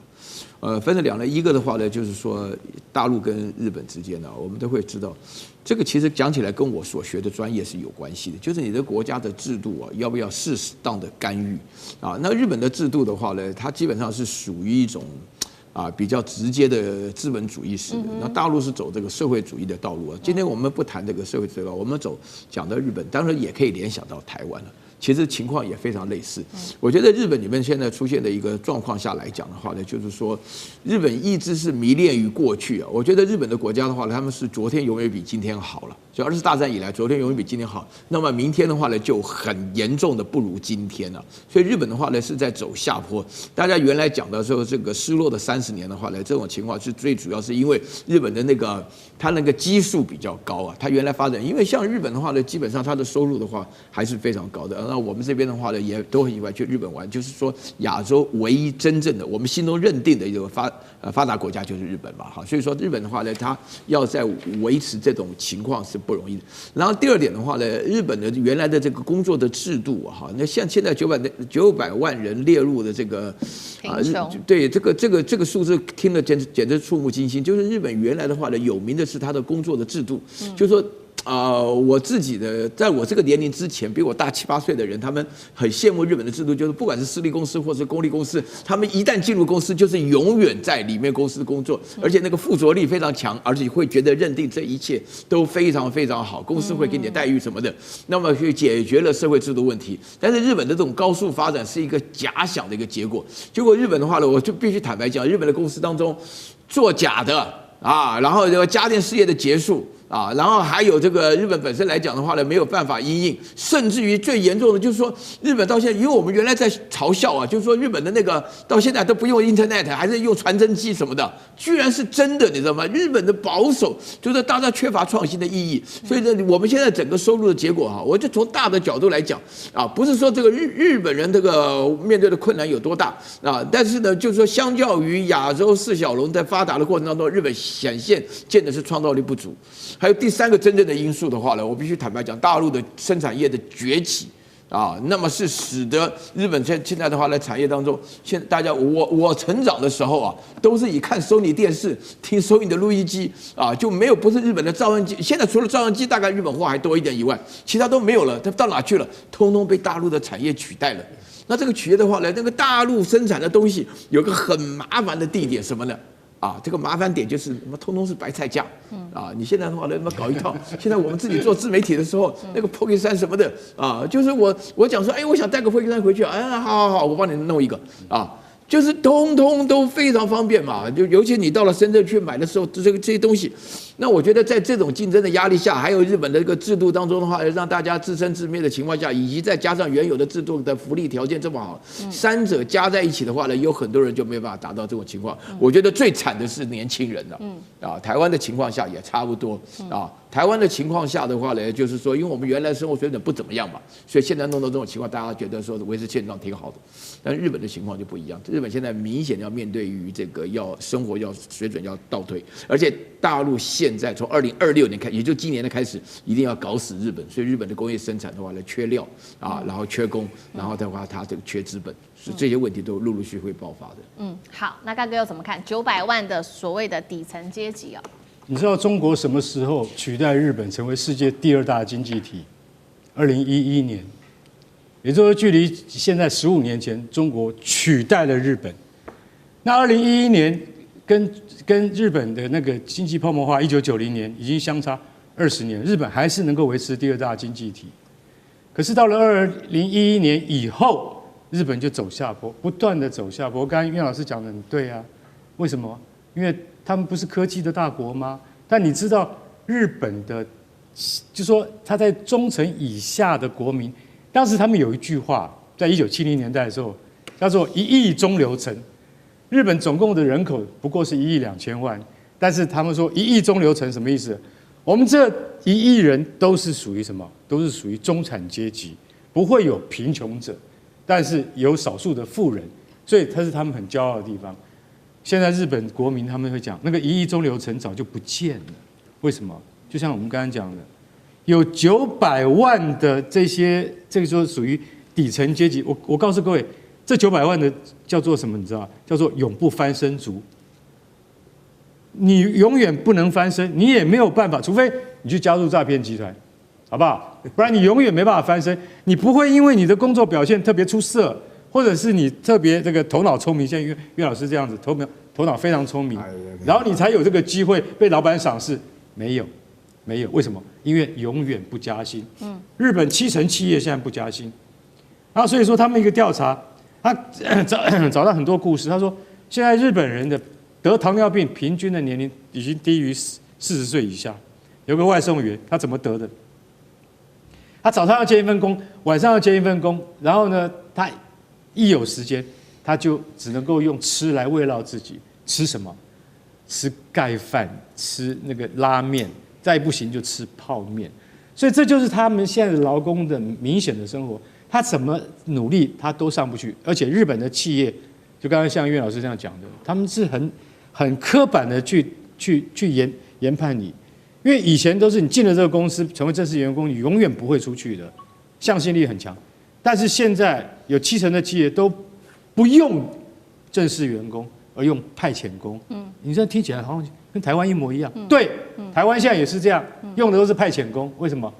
分成2类，一个的话呢，就是说大陆跟日本之间呢，我们都会知道，这个其实讲起来跟我所学的专业是有关系的，就是你的国家的制度啊，要不要适当的干预啊？那日本的制度的话呢，它基本上是属于一种比较直接的资本主义式的，那大陆是走这个社会主义的道路啊。今天我们不谈这个社会主义，我们讲到日本，当然也可以联想到台湾了。其实情况也非常类似。我觉得日本里面现在出现的一个状况下来讲的话呢，就是说日本一直是迷恋于过去啊。我觉得日本的国家的话呢，他们是昨天永远比今天好了。就2次大战以来，昨天永远比今天好，那么明天的话呢，就很严重的不如今天了。所以日本的话呢，是在走下坡。大家原来讲的时候，这个失落的30年的话呢，这种情况是最主要是因为日本的它那个基数比较高啊。它原来发展，因为像日本的话呢，基本上它的收入的话还是非常高的。那我们这边的话呢，也都很喜欢去日本玩。就是说，亚洲唯一真正的我们心中认定的一个发达国家就是日本嘛，哈。所以说日本的话呢，它要在维持这种情况是不容易的。然后第二点的话呢，日本的原来的这个工作的制度啊，哈，那像现在900万人列入的这个对这个数字听了简直触目惊心。就是日本原来的话呢，有名的是它的工作的制度，就是说。我自己的，在我这个年龄之前，比我大7、8岁的人，他们很羡慕日本的制度，就是不管是私立公司或是公立公司，他们一旦进入公司，就是永远在里面公司工作，而且那个附着力非常强，而且会觉得认定这一切都非常非常好，公司会给你待遇什么的，那么去解决了社会制度问题。但是日本的这种高速发展是一个假想的一个结果。结果日本的话呢，我就必须坦白讲，日本的公司当中做假的然后这个家电事业的结束。然后还有这个日本本身来讲的话呢，没有办法因应，甚至于最严重的就是说，日本到现在，因为我们原来在嘲笑就是说日本的那个到现在都不用 Internet， 还是用传真机什么的，居然是真的，你知道吗？日本的保守就是大家缺乏创新的意义，所以呢，我们现在整个收入的结果我就从大的角度来讲不是说这个日本人这个面对的困难有多大但是呢，就是说相较于亚洲4小龙在发达的过程当中，日本显现见的是创造力不足。还有第3个真正的因素的话呢，我必须坦白讲，大陆的生产业的崛起那么是使得日本现在的话呢，产业当中，现在大家我成长的时候都是以看索尼电视、听索尼的录音机就没有不是日本的照相机。现在除了照相机大概日本货还多一点以外，其他都没有了。它到哪去了？通通被大陆的产业取代了。那这个取业的话呢，那个大陆生产的东西有个很麻烦的地点什么呢？啊，这个麻烦点就是通通是白菜价，啊，你现在的话呢，搞一套。现在我们自己做自媒体的时候，那个 Pocket 3什么的啊，就是我讲说，哎，我想带个 Pocket 3回去，哎，好，我帮你弄一个啊。就是通通都非常方便嘛，就尤其你到了深圳去买的时候，这些东西，那我觉得在这种竞争的压力下，还有日本的这个制度当中的话，让大家自生自灭的情况下，以及再加上原有的制度的福利条件这么好，三者加在一起的话呢，有很多人就没办法达到这种情况。我觉得最惨的是年轻人了，啊，台湾的情况下也差不多啊。台湾的情况下的话呢，就是说，因为我们原来生活水准不怎么样嘛，所以现在弄到这种情况，大家觉得说维持现状挺好的。但日本的情况就不一样，日本现在明显要面对于这个生活水准要倒退，而且大陆现在从2026年开始，也就今年的开始，一定要搞死日本，所以日本的工业生产的话呢，缺料啊，然后缺工，然后的话它这个缺资本，所以这些问题都陆陆续会爆发的。好，那干哥又怎么看900万的所谓的底层阶级哦？你知道中国什么时候取代日本成为世界第2大经济体？2011年，也就是距离现在15年前，中国取代了日本。那2011年跟日本的那个经济泡沫化，1990年已经相差20年，日本还是能够维持第2大经济体。可是到了2011年以后，日本就走下坡，不断的走下坡。刚才岳老师讲的很对啊，为什么？因为他们不是科技的大国吗？但你知道日本的，就说他在中层以下的国民，当时他们有一句话，在1970年代的时候，叫做1亿中流程。日本总共的人口不过是1亿2千万，但是他们说1亿中流程什么意思？我们这1亿人都是属于什么？都是属于中产阶级，不会有贫穷者，但是有少数的富人，所以这是他们很骄傲的地方。现在日本国民他们会讲，那个1亿中流程早就不见了，为什么？就像我们刚刚讲的，有900万的这个就属于底层阶级。我告诉各位，这900万的叫做什么？你知道？叫做永不翻身族。你永远不能翻身，你也没有办法，除非你去加入诈骗集团，好不好？不然你永远没办法翻身。你不会因为你的工作表现特别出色，或者是你特别这个头脑聪明，像岳老师这样子，头脑非常聪明，然后你才有这个机会被老板赏识。没有，为什么？因为永远不加薪。日本7成企业现在不加薪，然后所以说他们一个调查，他找到很多故事。他说，现在日本人的得糖尿病平均的年龄已经低于40岁以下。有个外送员，他怎么得的？他早上要接一份工，晚上要接一份工，然后呢，他一有时间，他就只能够用吃来慰劳自己。吃什么？吃盖饭，吃那个拉面，再不行就吃泡面。所以这就是他们现在的劳工的明显的生活。他怎么努力，他都上不去。而且日本的企业，就刚刚像岳老师这样讲的，他们是很刻板的去研判你。因为以前都是你进了这个公司成为正式员工，你永远不会出去的，向心力很强。但是现在有7成的企业都不用正式员工，而用派遣工。你这听起来好像跟台湾一模一样。对，台湾现在也是这样，用的都是派遣工。为什么？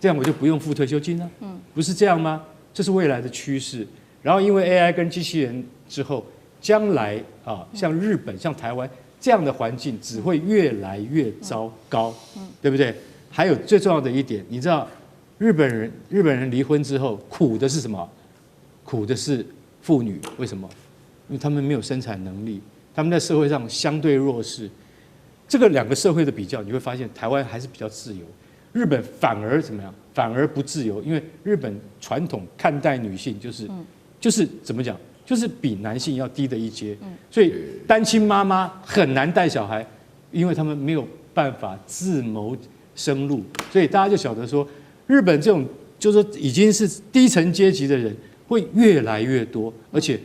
这样我就不用付退休金了。不是这样吗？这是未来的趋势。然后因为 AI 跟机器人之后，将来像日本、像台湾这样的环境只会越来越糟糕，对不对？还有最重要的一点，你知道日本人离婚之后苦的是什么？苦的是妇女。为什么？因为他们没有生产能力，他们在社会上相对弱势。这个2个社会的比较，你会发现台湾还是比较自由，日本反而怎么样？反而不自由，因为日本传统看待女性就是怎么讲？就是比男性要低的一阶，所以单亲妈妈很难带小孩，因为他们没有办法自谋生路，所以大家就晓得说，日本这种就是说已经是低层阶级的人会越来越多，而且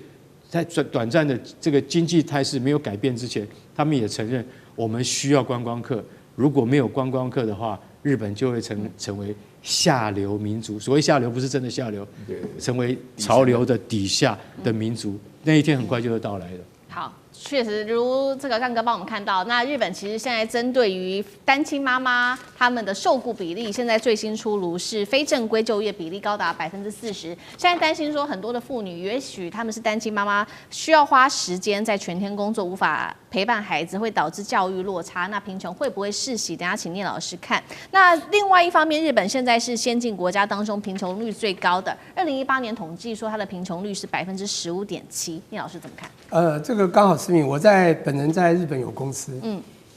在短暂的这个经济态势没有改变之前，他们也承认我们需要观光客，如果没有观光客的话，日本就会成为下流民族。所谓下流，不是真的下流，成为潮流的底下的民族，那一天很快就会到来的。好，确实，如这个干哥帮我们看到，那日本其实现在针对于单亲妈妈他们的受雇比例，现在最新出炉是非正规就业比例高达40%。现在担心说，很多的妇女也许他们是单亲妈妈，需要花时间在全天工作，无法陪伴孩子，会导致教育落差。那贫穷会不会世袭？等一下请聂老师看。那另外一方面，日本现在是先进国家当中贫穷率最高的。2018年统计说，它的贫穷率是15.7%。聂老师怎么看？这个刚好是我本人在日本有公司，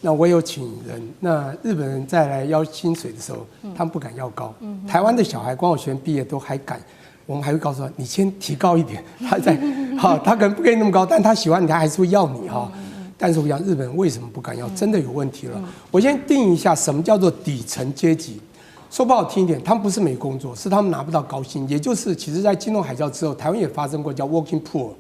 那我有请人，那日本人再来要薪水的时候，他们不敢要高，台湾的小孩光我学院毕业都还敢，我们还会告诉他，你先提高一点，他可能不给你那么高，但他喜欢你，他还是会要你哈。但是我讲日本人为什么不敢要，真的有问题了。我先定义一下什么叫做底层阶级。说不好听一点，他们不是没工作，是他们拿不到高薪。也就是其实在金融海啸之后，台湾也发生过叫 working poor。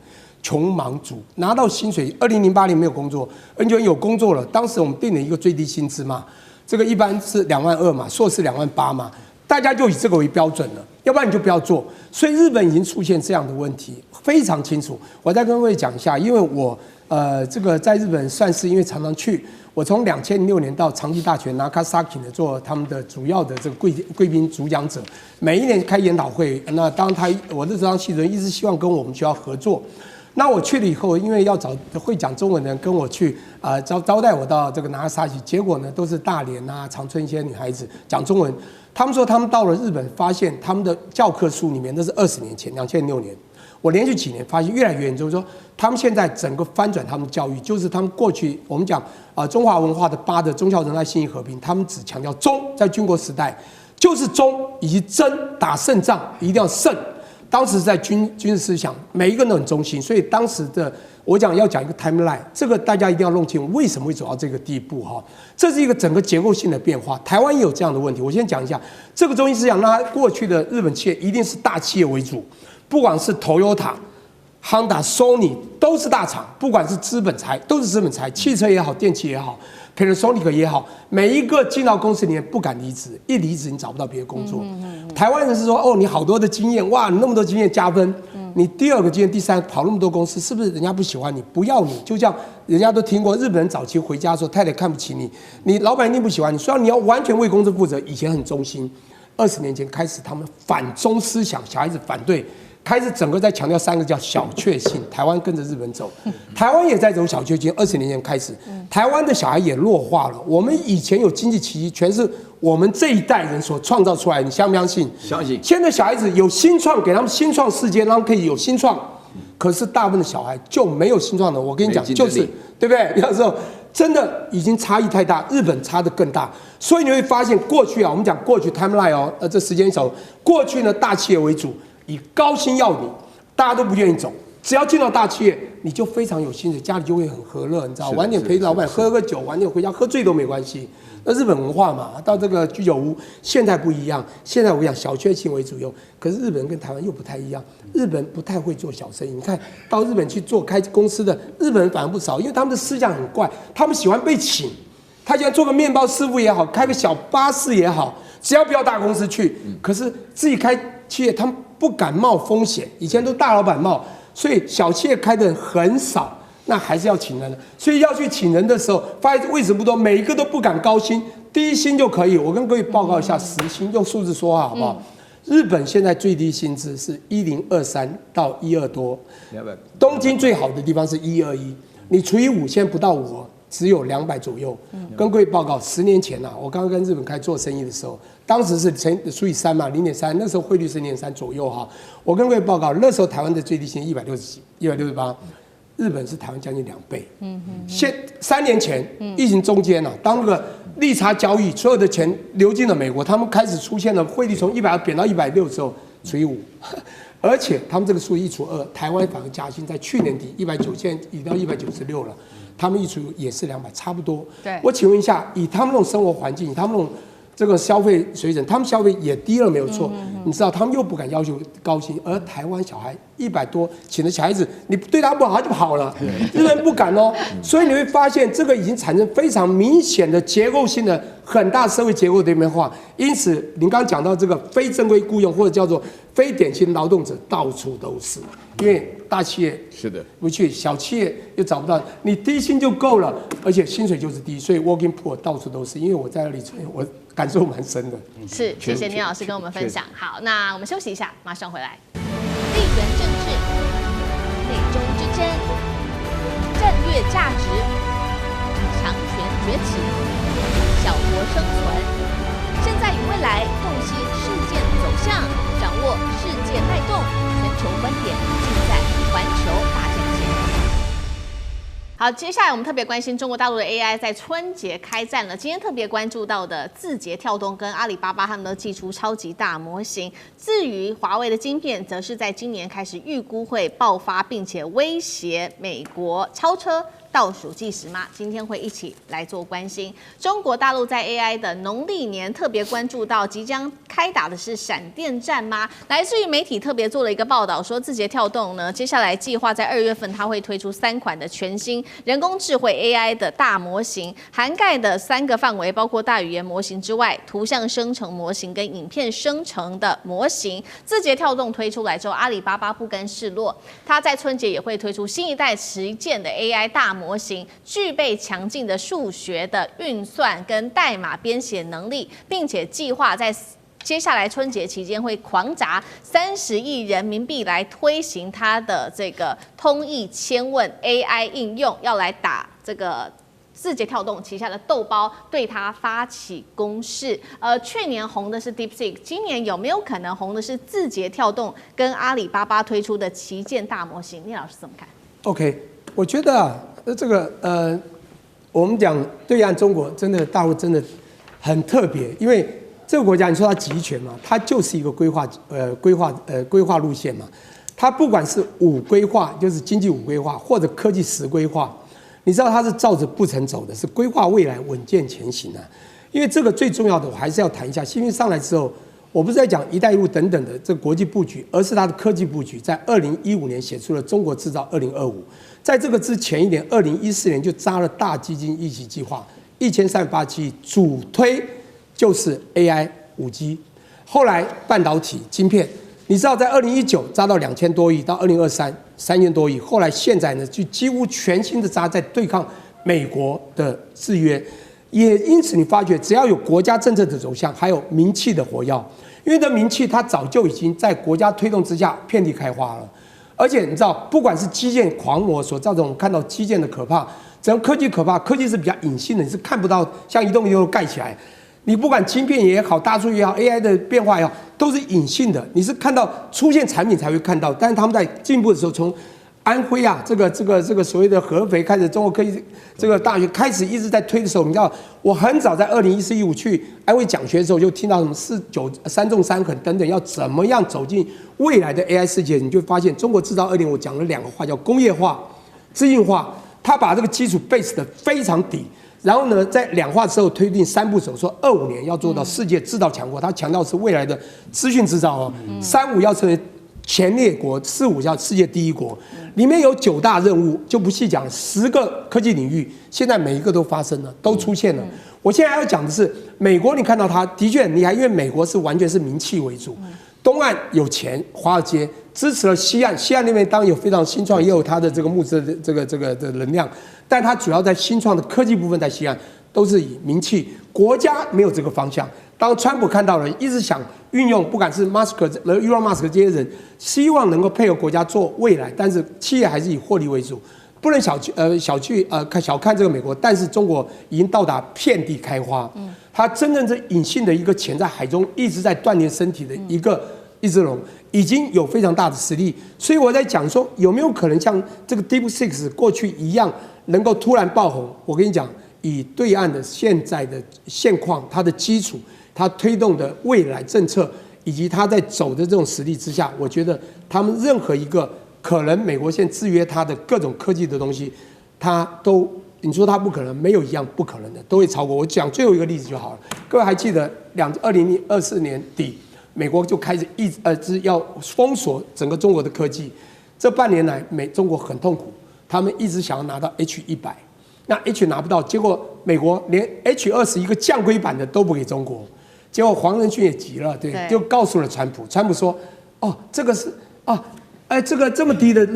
穷忙族拿到薪水，2008年没有工作，2009年有工作了。当时我们定了一个最低薪资嘛，这个一般是22000嘛，硕士28000嘛，大家就以这个为标准了，要不然你就不要做。所以日本已经出现这样的问题，非常清楚。我再跟各位讲一下，因为我这个在日本算是因为常常去，我从2006年到长崎大学 Nagasaki 呢做他们的主要的这个贵宾主讲者，每一年开研讨会。那当我的这张系主任一直希望跟我们学校合作。那我去了以后，因为要找会讲中文的人跟我去招待我到这个拿沙奇，结果呢都是大连啊、长春一些女孩子讲中文。他们说他们到了日本，发现他们的教科书里面那是20年前，2006年。我连续几年发现越来越严重，说他们现在整个翻转他们的教育，就是他们过去我们讲中华文化的8的忠孝仁爱信义和平，他们只强调忠，在军国时代就是忠以及真，打胜仗一定要胜。当时在军事思想，每一个人都很忠心，所以当时的我要讲一个 timeline， 这个大家一定要弄清楚为什么会走到这个地步哈。这是一个整个结构性的变化，台湾也有这样的问题。我先讲一下这个中心思想，那过去的日本企业一定是大企业为主，不管是 Toyota、Honda、Sony 都是大厂，不管是资本财都是资本财，汽车也好，电器也好。Panasonic 也好，每一个进到公司里面不敢离职，一离职你找不到别的工作。台湾人是说，哦，你好多的经验，哇，你那么多经验加分。你第2个经验，第3个跑那么多公司，是不是人家不喜欢你，不要你？就像人家都听过，日本人早期回家的时候，太太看不起你，你老板一定不喜欢你，所以你要完全为公司负责。以前很忠心，20年前开始他们反中思想，小孩子反对。开始整个在强调3个叫小确幸，台湾跟着日本走，台湾也在走小确幸。20年前开始，台湾的小孩也弱化了。我们以前有经济奇迹，全是我们这一代人所创造出来，你相不相信？相信。现在小孩子有新创，给他们新创世界，让他们可以有新创。可是大部分的小孩就没有新创的。我跟你讲，就是对不对？有时候真的已经差异太大，日本差的更大。所以你会发现，过去我们讲过去 timeline 哦，这时间轴，过去呢大企业为主。以高薪要你，大家都不愿意走。只要进到大企业，你就非常有薪水，家里就会很和乐，你知道，晚点陪老板喝个酒，晚点回家喝醉都没关系。那日本文化嘛，到这个居酒屋，现在不一样。现在我讲小确幸为主用，可是日本人跟台湾又不太一样。日本不太会做小生意，你看到日本去做开公司的日本人反而不少，因为他们的思想很怪，他们喜欢被请。他现在做个面包师傅也好，开个小巴士也好，只要不要大公司去。可是自己开企业，他们不敢冒风险，以前都大老板冒，所以小企业开的人很少，那还是要请人的。所以要去请人的时候，发现位置不多，每一个都不敢高薪，低薪就可以。我跟各位报告一下时薪，用数字说话好不好？日本现在最低薪资是1023到12多，东京最好的地方是121，你除以5，现在不到5。只有200左右。跟各位报告，10年前我刚刚跟日本开始做生意的时候，当时是除以3嘛，0.3，那时候汇率是0.3左右哈。我跟各位报告，那时候台湾的最低薪160几，168，日本是台湾将近2倍。3年前疫情中间当那个利差交易，所有的钱流进了美国，他们开始出现了汇率从120贬到160之后，除以5。而且他们这个数1除2，台湾反而加薪，在去年底190，现在已到196了。他们1除也是200，差不多。对，我请问一下，以他们那种生活环境，以他们那种这个消费水准，他们消费也低了，没有错。你知道，他们又不敢要求高薪，而台湾小孩100多请的小孩子，你对他不好，他就跑了，日本不敢哦。所以你会发现，这个已经产生非常明显的结构性的很大社会结构的变化。因此，您刚刚讲到这个非正规雇佣或者叫做非典型劳动者，到处都是，因为大企业是的不去，小企业又找不到，你低薪就够了，而且薪水就是低，所以 working poor 到处都是。因为我在那里，我感受蛮深的。是，谢谢聂老师跟我们分享。好，那我们休息一下，马上回来。地缘政治、内中之争、战略价值、强权崛起、小国生存，现在与未来洞悉事件走向，掌握世界脉动，全球观点尽在环球大战线。好，接下来我们特别关心中国大陆的 AI 在春节开战了。今天特别关注到的字节跳动跟阿里巴巴，他们都祭出超级大模型。至于华为的晶片，则是在今年开始预估会爆发，并且威胁美国超车。倒数计时吗？今天会一起来做关心。中国大陆在 AI 的农历年特别关注到即将开打的是闪电战吗？来自于媒体特别做了一个报道，说字节跳动呢，接下来计划在2月份，它会推出3款的全新人工智慧 AI 的大模型，涵盖的3个范围包括大语言模型之外，图像生成模型跟影片生成的模型。字节跳动推出来之后，阿里巴巴不甘示弱，它在春节也会推出新一代旗舰的 AI 大模型，具备强劲的数学的运算跟代码编写能力，并且计划在接下来春节期间会狂砸30亿人民币来推行它的这个通义千问 AI 应用，要来打这个字节跳动旗下的豆包，对它发起攻势。去年红的是 DeepSeek， 今年有没有可能红的是字节跳动跟阿里巴巴推出的旗舰大模型？聂老师怎么看 ？OK， 我觉得啊，这个我们讲对岸中国真的大陆真的很特别，因为这个国家你说它集权嘛，它就是一个规划路线嘛。它不管是5规划，就是经济5规划，或者科技10规划，你知道它是照着步程走的，是规划未来，稳健前行啊。因为这个最重要的，我还是要谈一下，习近平上来之后，我不是在讲“一带一路”等等的这个国际布局，而是它的科技布局，在2015年写出了中国制造2025。在这个之前一年，2014年就扎了大基金一起计划，1387亿，主推就是 AI、5G， 后来半导体晶片，你知道在2019扎到2000多亿，到20233000多亿，后来现在呢就几乎全新的扎在对抗美国的制约，也因此你发觉只要有国家政策的走向，还有民企的活跃，因为这民企它早就已经在国家推动之下遍地开花了。而且你知道，不管是基建狂魔所造成我们看到基建的可怕，整个科技可怕，科技是比较隐性的，你是看不到像一栋一栋盖起来。你不管晶片也好，大数据也好 ，AI 的变化也好，都是隐性的，你是看到出现产品才会看到。但是他们在进步的时候，从安徽啊，这个所谓的合肥开始，中国科技这个大学开始一直在推的时候，你知道，我很早在2014-15去安徽讲学的时候，就听到什么3纵3横等等，要怎么样走进未来的 AI 世界，你就发现中国制造2.5讲了2个话，叫工业化、资讯化，它把这个基础 base 的非常底。然后呢，在2化之后推定3步走，说25年要做到世界制造强国，它强调是未来的资讯制造哦，35要成为前列国，45要世界第一国，里面有9大任务，就不细讲了，10个科技领域，现在每一个都发生了，都出现了。我现在要讲的是，美国你看到它的确很厉害，因为美国是完全是民企为主，东岸有钱，华尔街支持了西岸，西岸那边当然有非常新创，也有它的这个募资的这个的能量，但它主要在新创的科技部分，在西岸都是以民企，国家没有这个方向。当川普看到了，一直想运用，不管是 Elon Musk 这些人，希望能够配合国家做未来，但是企业还是以获利为主，不能小看这个美国。但是中国已经到达遍地开花，它真正是隐性的一个潜在海中一直在锻炼身体的一只龙，已经有非常大的实力。所以我在讲说，有没有可能像这个 DeepSeek 过去一样，能够突然爆红？我跟你讲，以对岸的现在的现况，它的基础。他推动的未来政策，以及他在走的这种实力之下，我觉得他们任何一个可能美国现在制约他的各种科技的东西，他都你说它不可能，没有一样不可能的，都会超过。我讲最后一个例子就好了。各位还记得2024年底，美国就开始要封锁整个中国的科技。这半年来，中国很痛苦，他们一直想要拿到 H100，那 H 拿不到，结果美国连 H20一个降规版的都不给中国。结果黄仁勋也急了，对，就告诉了川普。川普说：“哦，这个是啊，这个这么低的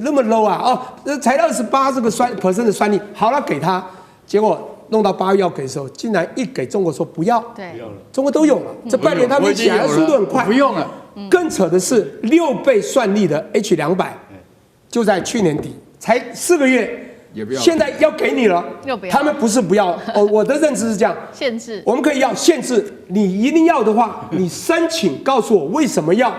那么 low 啊，哦，才28这个%的算力，好了给他。结果弄到8月要给的时候，竟然一给中国说不要，对，中国都有了。这半年他们起来的速度很快，不用了。更扯的是6倍算力的 H200，就在去年底才4个月。”也不要，现在要给你了，又不要，他们不是不要哦，我的认知是这样，限制，我们可以要限制，你一定要的话，你申请告诉我为什么要，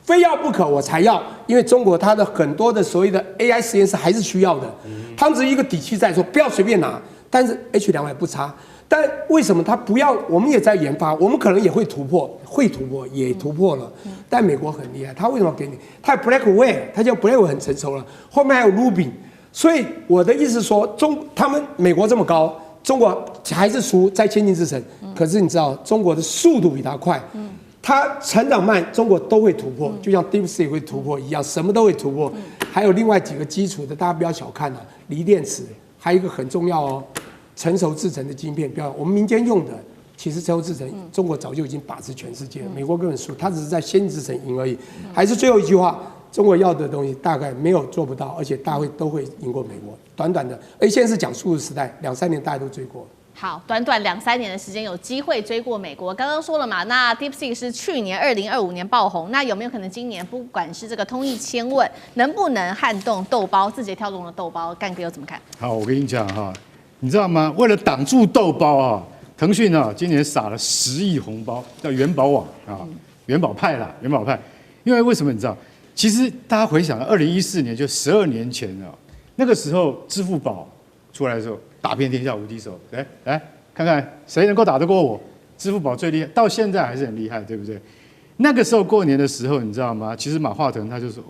非要不可我才要，因为中国它的很多的所谓的 AI 实验室还是需要的，他们只是一个底气在说不要随便拿，但是 H200不差，但为什么他不要？我们也在研发，我们可能也会突破，也突破了，但美国很厉害，他为什么给你？他有 Blackwell， 他叫 Blackwell 很成熟了，后面还有 Ruby。所以我的意思说，他们美国这么高，中国还是输在先进制程。可是你知道，中国的速度比它快，它成长慢，中国都会突破，就像 DeepSeek 会突破一样，什么都会突破。还有另外几个基础的，大家不要小看啊，锂电池，还有一个很重要哦，成熟制程的晶片，不要我们民间用的，其实成熟制程中国早就已经把持全世界了，美国根本输，它只是在先进制程赢而已。还是最后一句话。中国要的东西大概没有做不到，而且都会赢过美国。短短的，现在是讲速度时代，2-3年大家都追过了。好，短短2-3年的时间有机会追过美国。刚刚说了嘛，那 DeepSeek 是去年2025年爆红，那有没有可能今年不管是这个通义千问，能不能撼动豆包，字节跳动的豆包，干哥又怎么看？好，我跟你讲哈，你知道吗？为了挡住豆包啊，腾讯啊今年撒了10亿红包，叫元宝网啊，元宝派啦，元宝派。因为为什么你知道？其实大家回想到2014年，就12年前啊，那个时候支付宝出来的时候，打遍天下无敌手。来看看谁能够打得过我？支付宝最厉害，到现在还是很厉害，对不对？那个时候过年的时候，你知道吗？其实马化腾他就说：“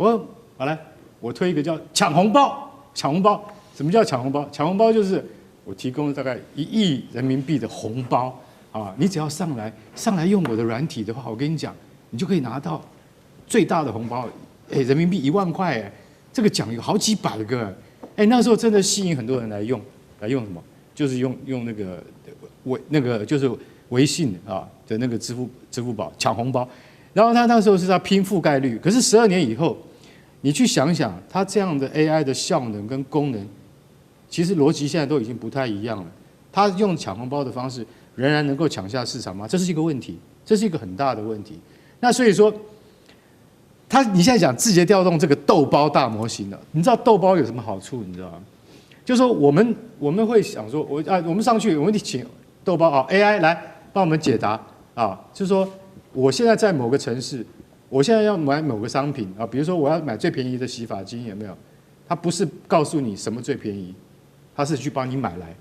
好来，我推一个叫抢红包，抢红包。什么叫抢红包？抢红包就是我提供大概1亿人民币的红包啊，你只要上来用我的软体的话，我跟你讲，你就可以拿到最大的红包。”人民币1万块，这个奖有好几百个，那时候真的吸引很多人来用什么？就是用那个就是微信啊的那个支付宝抢红包，然后他那时候是在拼覆盖率，可是12年以后，你去想想，它这样的 AI 的效能跟功能，其实逻辑现在都已经不太一样了。它用抢红包的方式，仍然能够抢下市场吗？这是一个问题，这是一个很大的问题。那所以说。你现在讲字节跳动这个豆包大模型了，你知道豆包有什么好处？你知道吗？就是说我们会想说，我们上去，我们请豆包啊 AI 来帮我们解答啊，就是说我现在在某个城市，我现在要买某个商品啊，比如说我要买最便宜的洗发精，有没有？他不是告诉你什么最便宜，他是去帮你买来，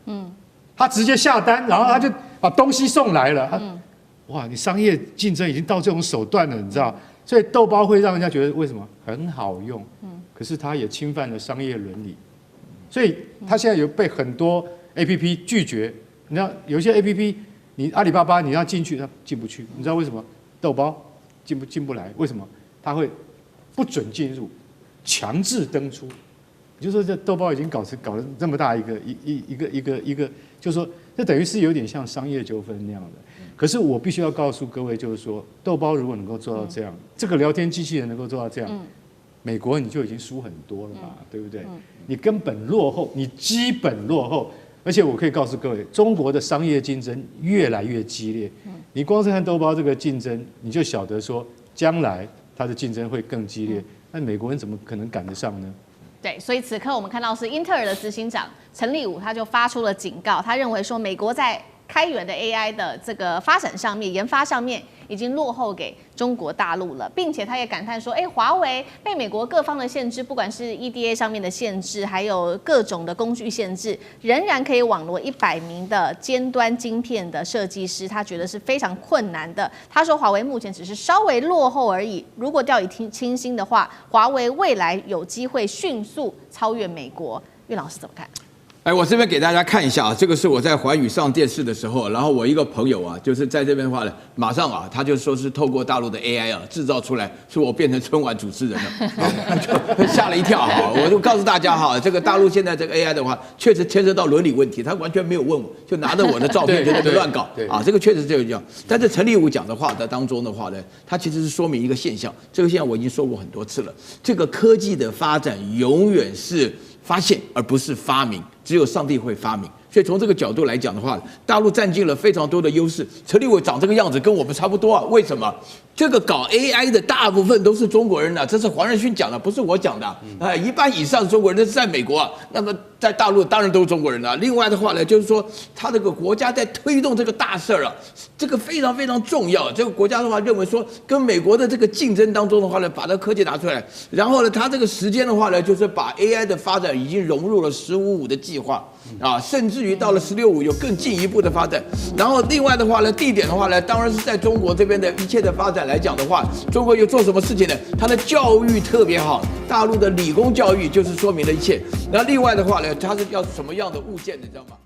他直接下单，然后他就把东西送来了，哇，你商业竞争已经到这种手段了，你知道？所以豆包会让人家觉得为什么很好用，可是它也侵犯了商业伦理，所以它现在有被很多 APP 拒绝。你知道有些 APP， 你阿里巴巴你要进去，它进不去，你知道为什么？豆包进不来，为什么？它会不准进入，强制登出。也就是说，这豆包已经搞了这么大一个，就是说，这等于是有点像商业纠纷那样的。可是我必须要告诉各位，就是说，豆包如果能够做到这样，这个聊天机器人能够做到这样，美国你就已经输很多了嘛，对不对？你根本落后，你基本落后，而且我可以告诉各位，中国的商业竞争越来越激烈。你光是看豆包这个竞争，你就晓得说，将来它的竞争会更激烈。那美国人怎么可能赶得上呢？对，所以此刻我们看到是英特尔的执行长陈立武，他就发出了警告，他认为说美国在开源的 AI 的这个发展上面、研发上面已经落后给中国大陆了，并且他也感叹说，华为被美国各方的限制，不管是 EDA 上面的限制，还有各种的工具限制，仍然可以网罗100名的尖端晶片的设计师，他觉得是非常困难的。他说，华为目前只是稍微落后而已，如果掉以轻心的话，华为未来有机会迅速超越美国。岳老师怎么看？哎，我这边给大家看一下啊，这个是我在环宇上电视的时候，然后我一个朋友啊，就是在这边的话呢，马上啊，他就说是透过大陆的 AI 啊制造出来，说我变成春晚主持人了，就吓了一跳哈。我就告诉大家哈，这个大陆现在这个 AI 的话，确实牵涉到伦理问题，他完全没有问我，就拿着我的照片就在那乱搞啊，这个确实就是这样。但是陈立武讲的话的当中的话呢，他其实是说明一个现象，这个现象我已经说过很多次了，这个科技的发展永远是发现而不是发明，只有上帝会发明。所以从这个角度来讲的话，大陆占尽了非常多的优势。陈立伟长这个样子跟我们差不多啊，为什么？这个搞 AI 的大部分都是中国人啊，这是黄仁勋讲的，不是我讲的。一半以上的中国人那是在美国啊，那么在大陆当然都是中国人啊。另外的话呢，就是说他这个国家在推动这个大事儿啊，这个非常非常重要。这个国家的话认为说，跟美国的这个竞争当中的话呢，把这科技拿出来，然后呢，他这个时间的话呢，就是把 AI 的发展已经融入了15.5的计划啊，甚至于到了16.5有更进一步的发展。然后另外的话呢，地点的话呢，当然是在中国这边的一切的发展来讲的话，中国又做什么事情呢？它的教育特别好，大陆的理工教育就是说明了一切。那另外的话呢，它是要什么样的物件，你知道吗？